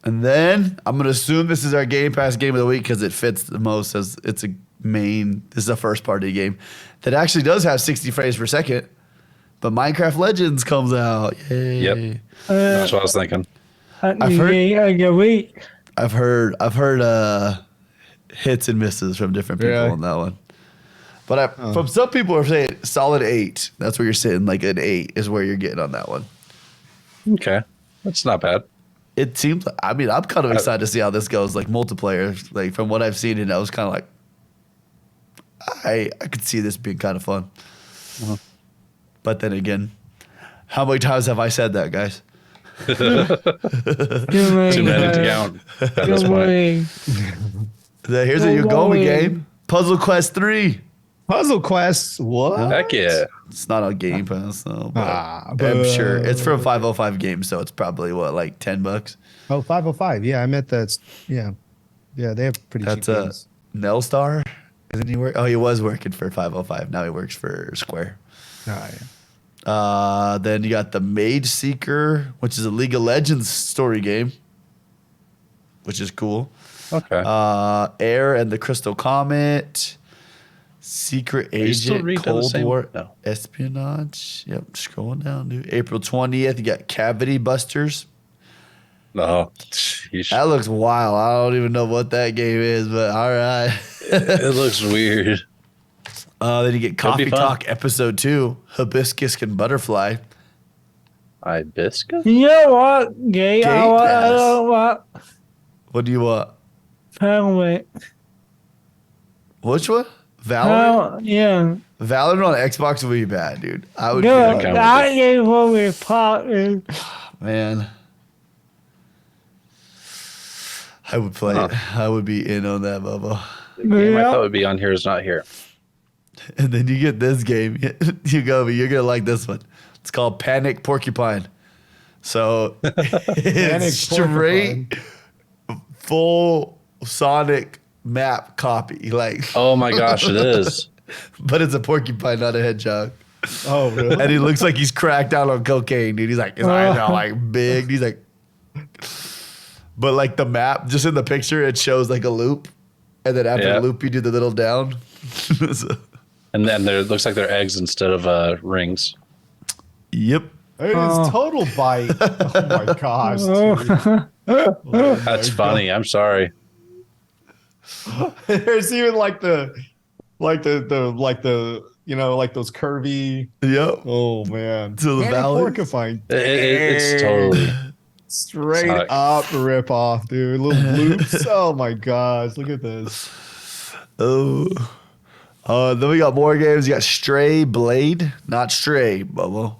And then I'm going to assume this is our Game Pass game of the week because it fits the most as it's a main. This is a first party game that actually does have 60 frames per second. But Minecraft Legends comes out. Yay. Yep. That's what I was thinking. I've heard- a week. I've heard hits and misses from different people Really? on that one. But from some people are saying solid 8. That's where you're sitting. Like an 8 is where you're getting on that one. Okay. That's not bad. It seems. I mean, I'm kind of excited to see how this goes. Like multiplayer. Like from what I've seen, and I was kind of like, I could see this being kind of fun. Uh-huh. But then again, how many times have I said that, guys? Too many to count at this point. Here's a Yogomi game. Puzzle Quest 3. Puzzle Quest. What? Heck yeah. It's not on Game Pass though. But I'm boo. sure it's from 505 Games, so it's probably what, like $10. Oh, 505. Yeah, I meant that. Yeah. Yeah, they have pretty That's cheap a games. Nelstar. Isn't he work? Oh, he was working for 505. Now he works for Square. Oh, yeah. Then you got the Mage Seeker, which is a League of Legends story game, which is cool. Okay. Air and the Crystal Comet, Secret you still Agent, read that the Cold same- War, No. Espionage. Yep, scrolling down, dude. April 20th, you got Cavity Busters. No. Sheesh. That looks wild. I don't even know what that game is, but all right. It looks weird. Then you get Could be Coffee fun. Talk Episode 2, Hibiscus and Butterfly. Hibiscus? You know what? Gay. I Pass. don't want What do you want? Parliament. Which one? Valorant? Yeah. Valorant on Xbox would be bad, dude. I would No, be like, that is what we're talking. man. I would play it. I would be in on that, Bubba. The game I thought would be on here is not here. And then you get this game. Yogomi, you're going to like this one. It's called Panic Porcupine. So it's straight full Sonic map copy. Like, Oh my gosh, it is. but it's a porcupine, not a hedgehog. Oh, really? And he looks like he's cracked out on cocaine, dude. He's like, his eyes are like big. He's like, but like the map, just in the picture, it shows like a loop. And then after the loop, you do the little down. So, And then there looks like they're eggs instead of rings. yep. It is total bite. Oh my gosh. Dude. That's funny. I'm sorry. There's even like the you know, like those curvy. Yep. Oh man. To the valley. Porcupine. It's totally Straight Sonic. up rip off, dude. Little loops. Oh my gosh. Look at this. Oh. Then we got more games. You got Stray Blade, not Stray, Bubba.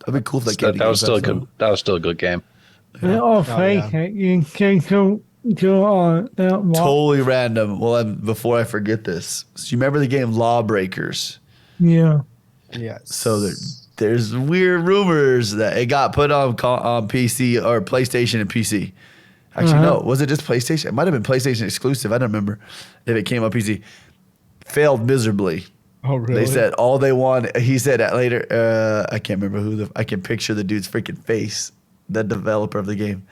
That'd be cool if they came to that was Game still a Pass, good. though. That was still a good game. They're all fake. You can go on. Totally random. Well, before I forget this, so you remember the game Lawbreakers? Yeah. Yes. So there's weird rumors that it got put on PC or PlayStation and PC. Actually, no. Was it just PlayStation? It might have been PlayStation exclusive. I don't remember if it came on PC. Failed miserably. Oh really? They said all they want. He said that later. I can't remember who. I can picture the dude's freaking face, the developer of the game,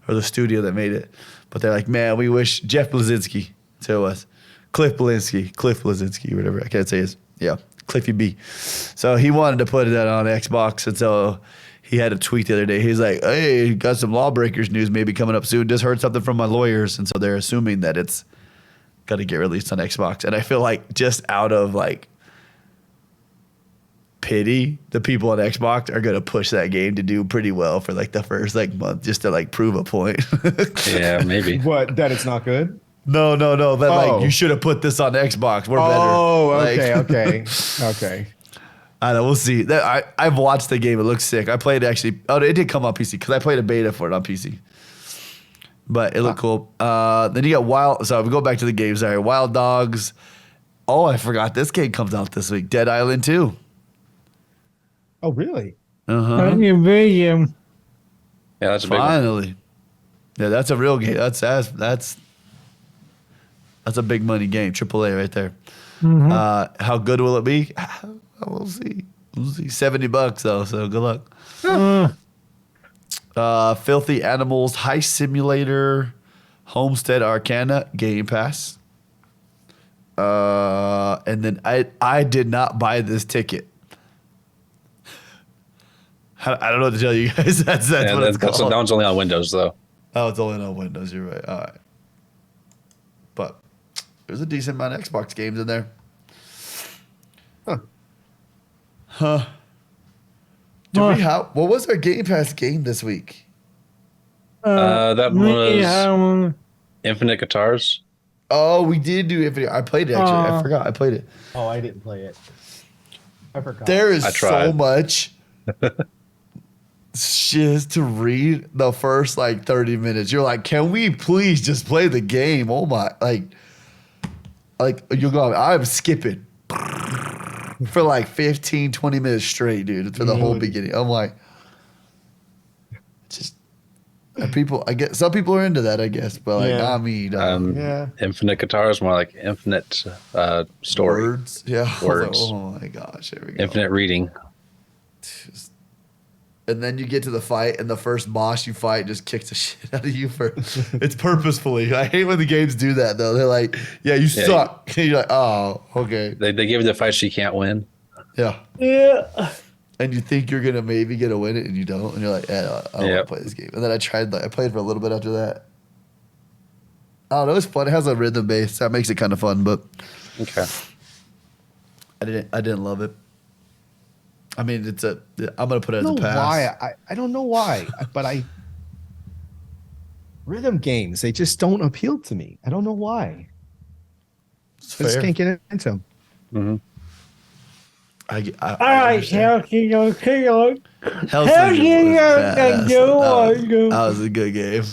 or the studio that made it. But they're like, man, we wish Jeff Blazinski to us, Cliff Blazinski, whatever. I can't say his. Yeah, Cliffy B. So he wanted to put that on Xbox, and so he had a tweet the other day. He's like, hey, got some Lawbreakers news maybe coming up soon. Just heard something from my lawyers, and so they're assuming that it's got to get released on Xbox. And I feel like just out of like pity, the people on Xbox are going to push that game to do pretty well for like the first like month just to like prove a point. Yeah, maybe. What? That it's not good? No. But like you should have put this on Xbox. We're better. Oh, okay, Like, okay. I don't know. We'll see. I've watched the game. It looks sick. I played actually. Oh, it did come on PC because I played a beta for it on PC. But it looked cool. Then you got Wild. So we go back to the games. Sorry, Wild Dogs. Oh, I forgot this game comes out this week. Dead Island 2. Oh, really? Uh-huh. Your video. Yeah, that's a big one. Finally. Yeah, that's a real game. That's a big money game. AAA right there. How good will it be? We'll see. We'll see. $70 though, so good luck. Filthy Animals Heist Simulator Homestead Arcana Game Pass. And then I did not buy this ticket. I don't know what to tell you guys. That's what it's called. That one's only on Windows though. Oh, it's only on Windows. You're right. All right. But there's a decent amount of Xbox games in there. What was our Game Pass game this week? That was Infinite Guitars. Oh, we did do Infinite. I played it actually. I forgot. I played it. Oh, I didn't play it. I forgot. There is I so tried. much shit to read the first like 30 minutes. You're like, can we please just play the game? Oh my, like you're going, I'm skipping for like 15, 20 minutes straight, dude, for the whole beginning. I'm like, just people, I guess some people are into that, I guess, but like not me. Dog. Infinite Guitars, more like infinite story. Words. Yeah. Words. Oh my gosh. Here we go. Infinite reading. And then you get to the fight, and the first boss you fight just kicks the shit out of you for. It's purposefully. I hate when the games do that though. They're like, "Yeah, you suck." And you're like, "Oh, okay." They give you the fights you can't win. Yeah. Yeah. And you think you're gonna maybe get to win it, and you don't, and you're like, I don't want to play this game. And then I tried. I played for a little bit after that. I don't know. It's fun. It has a rhythm base that makes it kind of fun, but Okay. I didn't love it. I mean, I'm gonna put it as a pass. Why? I don't know why, but rhythm games, they just don't appeal to me. I don't know why. I just can't get into them. Mm-hmm. All right, Helsinki, Helsinki Helsinki, that was a good game.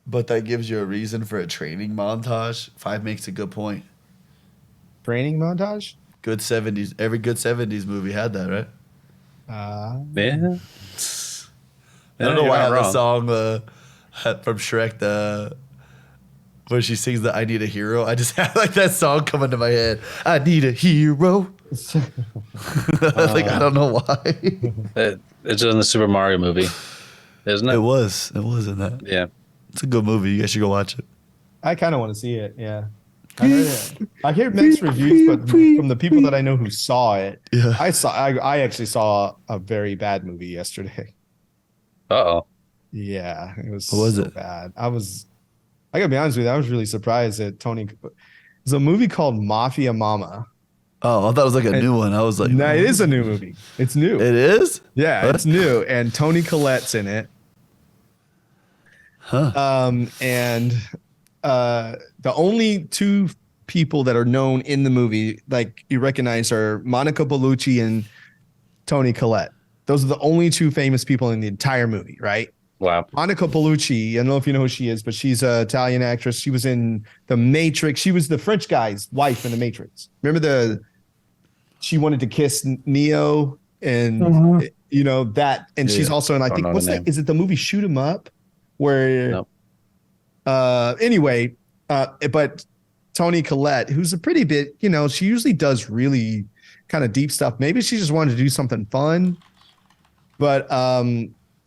But that gives you a reason for a training montage. 5 makes a good point. Training montage? Good 70s. Every good 70s movie had that, right? Yeah. I don't know why I have wrong. the song from Shrek, where she sings the I Need a Hero. I just have like that song come into my head. I need a hero. Like, I don't know why. It's in the Super Mario movie, isn't it? It was in that. Yeah. It's a good movie. You guys should go watch it. I kind of want to see it. Yeah. I heard it. I hear mixed reviews, but from the people that I know who saw it, Yeah. I actually saw a very bad movie yesterday. Uh-oh. Yeah, it was What was so it? bad. I gotta be honest with you, I was really surprised that Tony. It's a movie called Mafia Mama. Oh, I thought it was like a new one. I was like, No, it is a new movie. It's new. It is? Yeah, What? it's new, and Tony Collette's in it. Huh. And the only two people that are known in the movie, like you recognize, are Monica Bellucci and Tony Collette. Those are the only two famous people in the entire movie, right? Wow. Monica Bellucci, I don't know if you know who she is, but she's an Italian actress. She was in The Matrix. She was the French guy's wife in The Matrix. Remember she wanted to kiss Neo and you know that, and she's also in, I think, what's that? Is it the movie Shoot 'Em Up? Where Nope. Anyway, but Tony Collette, who's a pretty bit, you know, she usually does really kind of deep stuff. Maybe she just wanted to do something fun. But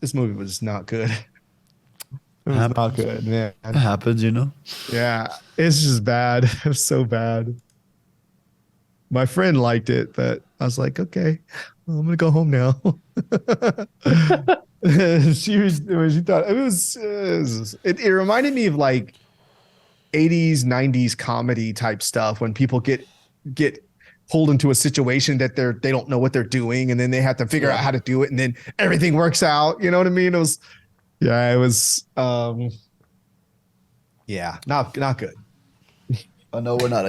this movie was not good. It was not good, man. It happens, you know? Yeah, it's just bad. It was so bad. My friend liked it, but I was like, okay, well, I'm gonna go home now. She thought it reminded me of like 80s, 90s comedy type stuff when people get pulled into a situation that they don't know what they're doing, and then they have to figure out how to do it, and then everything works out. You know what I mean? It was not good. I know we're not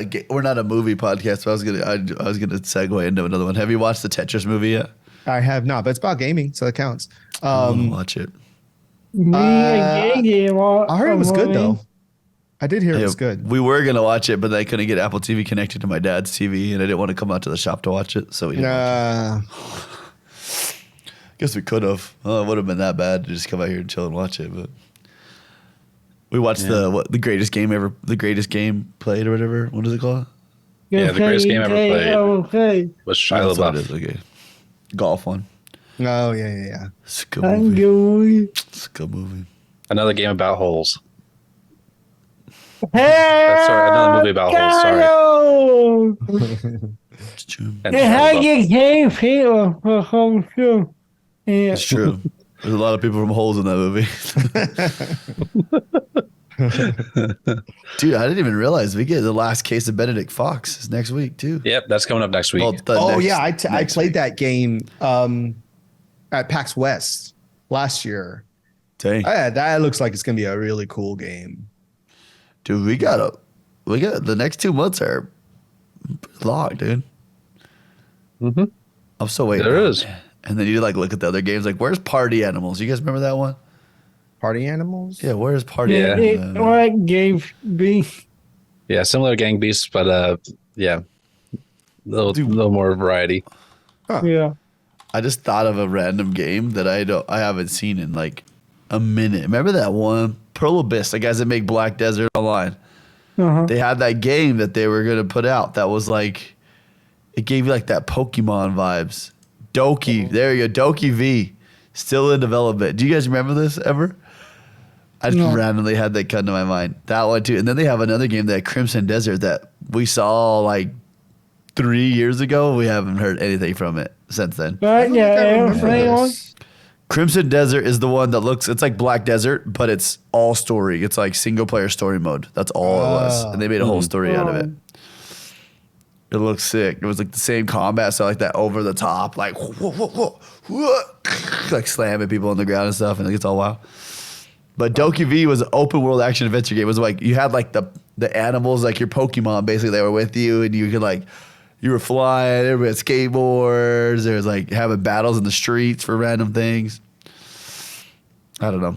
a movie podcast, but I was gonna segue into another one. Have you watched the Tetris movie yet? I have not, but it's about gaming, so it counts. I want to watch it. I heard it was good though. I did hear it was good. We were gonna watch it, but I couldn't get Apple TV connected to my dad's TV, and I didn't want to come out to the shop to watch it. So we didn't watch it. Guess we could have. Well, it would have been that bad to just come out here and chill and watch it, but we watched the greatest game ever, the greatest game played or whatever. What is it called? Yeah, the greatest game ever played was Shia That's what it LaBeouf. is, okay. Golf one. Oh yeah. It's a good movie. It's a good movie. Another game about holes. Sorry, another movie about holes. Sorry. It's true. And It had Shia the same feel for home too. Yeah. It's true. There's a lot of people from holes in that movie. Dude, I didn't even realize we get the last case of Benedict Fox is next week too. Yep, that's coming up next week. Well, I next played week. that game at PAX West last year. Dang. That looks like it's gonna be a really cool game. Dude, we got the next 2 months are locked, dude. Mm-hmm. I'm still waiting. There is. And then you like look at the other games, like where's Party Animals? You guys remember that one? Party Animals? Yeah, where's Party Yeah. Animals? Like Game Beast. Yeah, similar Gang Beasts, but yeah, little more variety. Yeah. I just thought of a random game that I haven't seen in like a minute. Remember that one? Pearl Abyss, the guys that make Black Desert Online. They had that game that they were gonna put out that was like, it gave you like that Pokemon vibes. Doki, there you go, Doki V, still in development. Do you guys remember this ever? I just randomly had that come to my mind. That one too, and then they have another game, that Crimson Desert, that we saw like 3 years ago. We haven't heard anything from it since then. But yeah, Crimson Desert is the one that looks, it's like Black Desert, but it's all story. It's like single player story mode. That's all it was. And they made a whole story out of it. It looks sick. It was like the same combat, so like that over the top, like whoa, like slamming people on the ground and stuff, and it gets all wild. But Doki V was an open world action adventure game. It was like you had like the animals, like your Pokemon, basically, they were with you, and you could like you were flying. Everybody had skateboards. There was like having battles in the streets for random things. I don't know.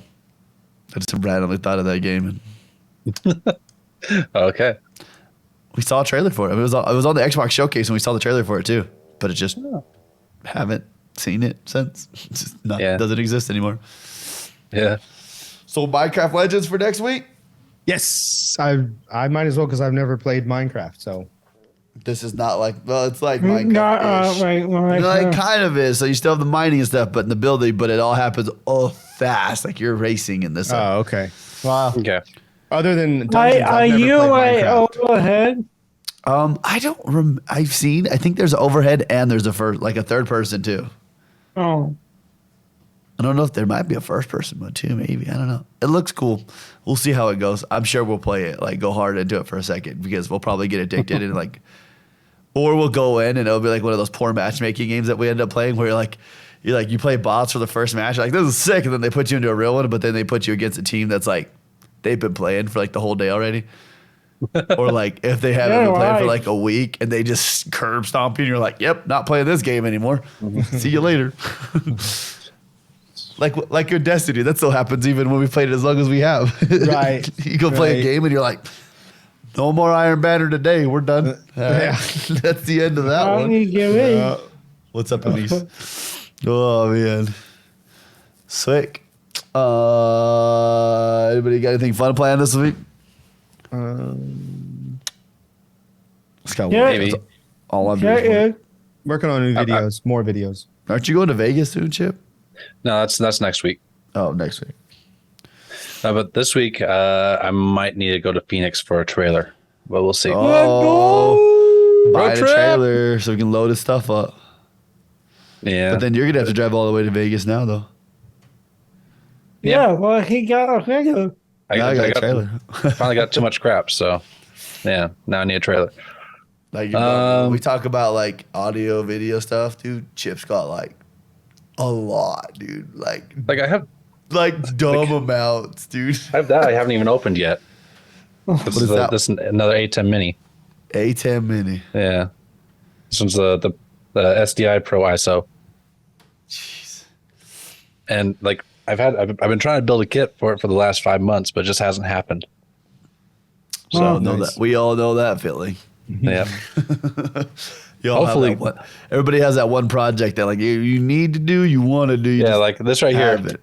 I just randomly thought of that game. Okay. We saw a trailer for it. It was on the Xbox showcase, and we saw the trailer for it too. But it just haven't seen it since. It's just doesn't exist anymore. Yeah. So Minecraft Legends for next week. Yes, I might as well because I've never played Minecraft. So This is not like it's like Not Minecraft. right. Like kind of is. So you still have the mining and stuff, but in the building, but it all happens fast. Like you're racing in this. oh, okay. Wow. Okay. Other than dungeons, Are I've never you played like Minecraft. overhead? I don't. I've seen. I think there's overhead and there's a third person too. Oh. I don't know if there might be a first person one too. Maybe I don't know. It looks cool. We'll see how it goes. I'm sure we'll play it. Like go hard into it for a second because we'll probably get addicted and like, or we'll go in and it'll be like one of those poor matchmaking games that we end up playing where you play bots for the first match. You're like this is sick, and then they put you into a real one, but then they put you against a team that's like they've been playing for like the whole day already. Or like if they haven't been playing for like a week and they just curb stomp you and you're like, yep, not playing this game anymore. See you later. Like your Destiny, that still happens even when we played it as long as we have. Right. You go play a game and you're like, no more Iron Banner today. We're done. Yeah. That's the end of that I one. need to get in. What's up, Elise? Oh man, sick. Anybody got anything fun planned this week? It's kind of Yeah. weird. Maybe. That's all I'm Yeah, doing. yeah. Working on new videos, more videos. Aren't you going to Vegas soon, Chip? No, that's next week. Oh, next week. But this week, I might need to go to Phoenix for a trailer, but we'll see. Oh, buy Road a trip. trailer so we can load his stuff up. Yeah. But then you're gonna have to drive all the way to Vegas now, though. Yeah, well, he got a trailer. Now I got a trailer. Finally got too much crap, so yeah. Now I need a trailer. Like when we talk about like audio, video stuff, dude. Chip's got like a lot, dude. Like I have dumb amounts, dude. that I haven't even opened yet. This is that? this is another A10 Mini. A10 Mini. Yeah. This one's the SDI Pro ISO. Jeez. And like I've been trying to build a kit for it for the last 5 months, but it just hasn't happened. So Oh, know nice. that we all know that feeling. yeah. You all Hopefully- have that one. Everybody has that one project that like you need to do, you want to do. You Yeah, just like this right here. have it.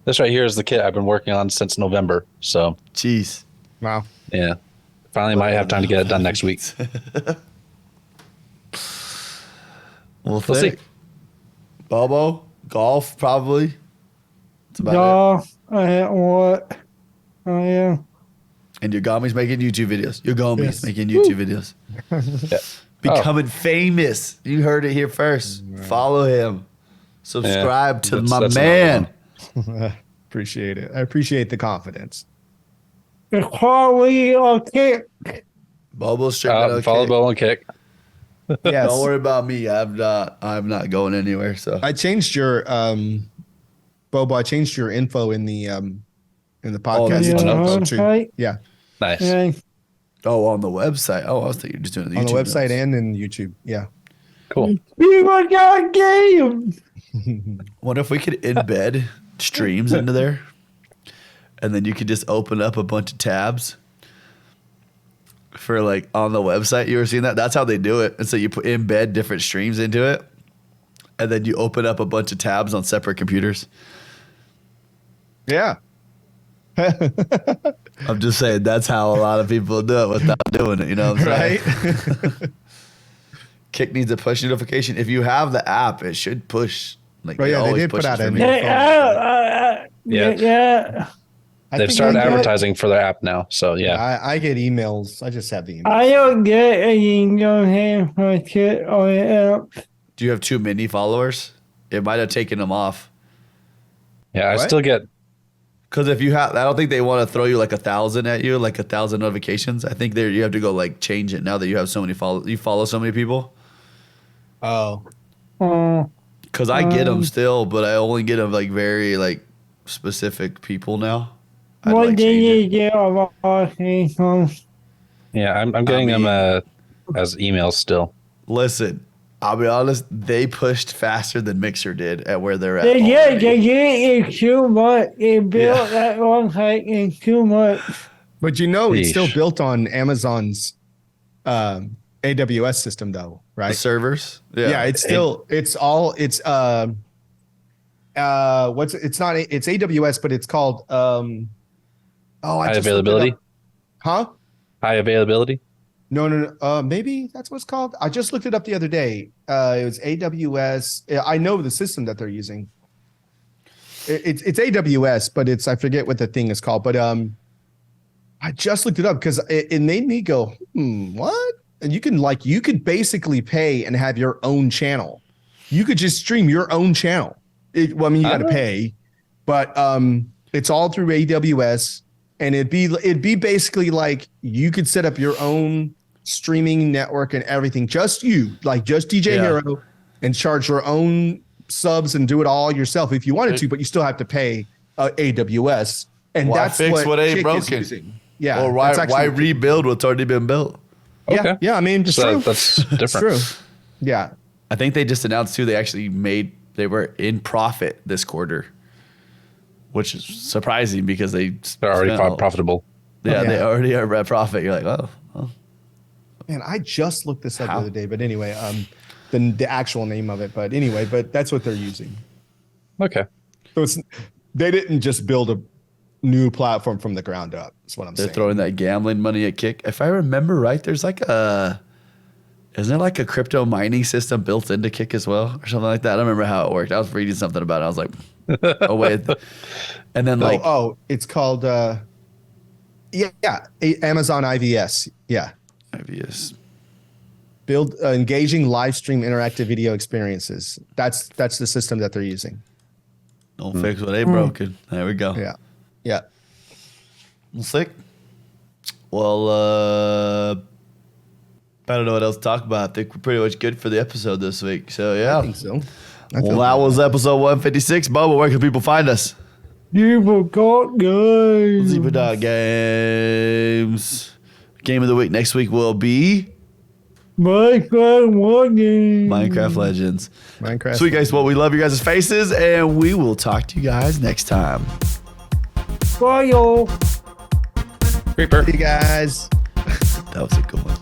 This right here is the kit I've been working on since November. So Jeez. Wow. yeah. Finally might have time to get it done next week. We'll We'll see. see. Bobo, golf probably. That's about Yeah, what? Oh, yeah. And Yogomi's making YouTube videos. Yogomi's Yes. making YouTube videos. Yeah. Becoming famous. You heard it here first. Follow him. Subscribe to That's- my that's man. Appreciate it. I appreciate the confidence. The quality of kick. Bobo's streaming. Follow Bo and Kick. Yes. Don't worry about me. I'm not going anywhere. So I changed your Bobo. I changed your info in the podcast. that's Yeah, on True. right. Yeah, Nice. Yeah. on the website. Oh, I was thinking you're just doing it on the YouTube website notes. and in YouTube. Yeah. Cool. People got game. Wonder if we could embed streams into there, and then you could just open up a bunch of tabs for like on the website. You ever seen that? That's how they do it. And so you embed different streams into it, and then you open up a bunch of tabs on separate computers. Yeah. I'm just saying that's how a lot of people do it without doing it. You know what I'm saying? Right. Kick needs a push notification. If you have the app, it should push. Like Right, yeah, they always did put pushes out for a me. new- Yeah. Yeah. I They've think started I get- advertising for their app now. So yeah. I get emails. I just have the email. I don't get any no hand for kit on the app. Do you have too many followers? It might have taken them off. Yeah. I What? still get Because if you have, I don't think they want to throw you like 1,000 at you, like 1,000 notifications. I think you have to go like change it now that you have so many you follow so many people. Oh. Because I get them still, but I only get them like very like specific people now. I'd What like do change you it. get a lot of things? Yeah, I'm getting mean- them as emails still. Listen, I'll be honest. They pushed faster than Mixer did at where they're at. They did. already. They did it too much. They built that website in too much. But you know, it's still Yeesh. built on Amazon's AWS system, though, The right? servers. Yeah, it's still it's AWS, but it's called High just looked it availability. up. Huh? High availability. No. Maybe that's what it's called. I just looked it up the other day. It was AWS. I know the system that they're using. It's AWS, but I forget what the thing is called. But I just looked it up because it made me go, what? And you could basically pay and have your own channel. You could just stream your own channel. You got to pay, but it's all through AWS, and it'd be basically like you could set up your own streaming network and everything. Just DeeJayHerro, and charge your own subs and do it all yourself if you wanted to, but you still have to pay AWS. And Why that's fix what ain't Kick is broken? using. Yeah. Or why that's actually- rebuild what's already been built? Yeah. Okay. Yeah. I mean, it's So true. that's It's different. true. Yeah. I think they just announced too. They were in profit this quarter, which is surprising because They're already spent profitable. Yeah, Yeah. they already are at profit. You're like, oh. Man, I just looked this up the other day, but anyway, the actual name of it, but that's what they're using. Okay. So they didn't just build a new platform from the ground up. That's what I'm They're saying. throwing that gambling money at Kick. If I remember right, there's isn't there like a crypto mining system built into Kick as well or something like that? I don't remember how it worked. I was reading something about it. I was like, oh wait. And then it's called Amazon IVS. Yeah. obvious. Build engaging live stream interactive video experiences. That's the system that they're using. Don't fix what ain't broken. There we go. Yeah. Yeah. Well, sick. Well, I don't know what else to talk about. I think we're pretty much good for the episode this week. So yeah. I think so. Well, that was episode 156. Bubba, where can people find us? You forgot, guys. Zyba Games. Game of the week next week will be Minecraft Walking. Minecraft Legends. Minecraft. Sweet guys, well, we love you guys' faces, and we will talk to you guys next time. Bye, y'all. Creeper. Hey guys. That was a good one.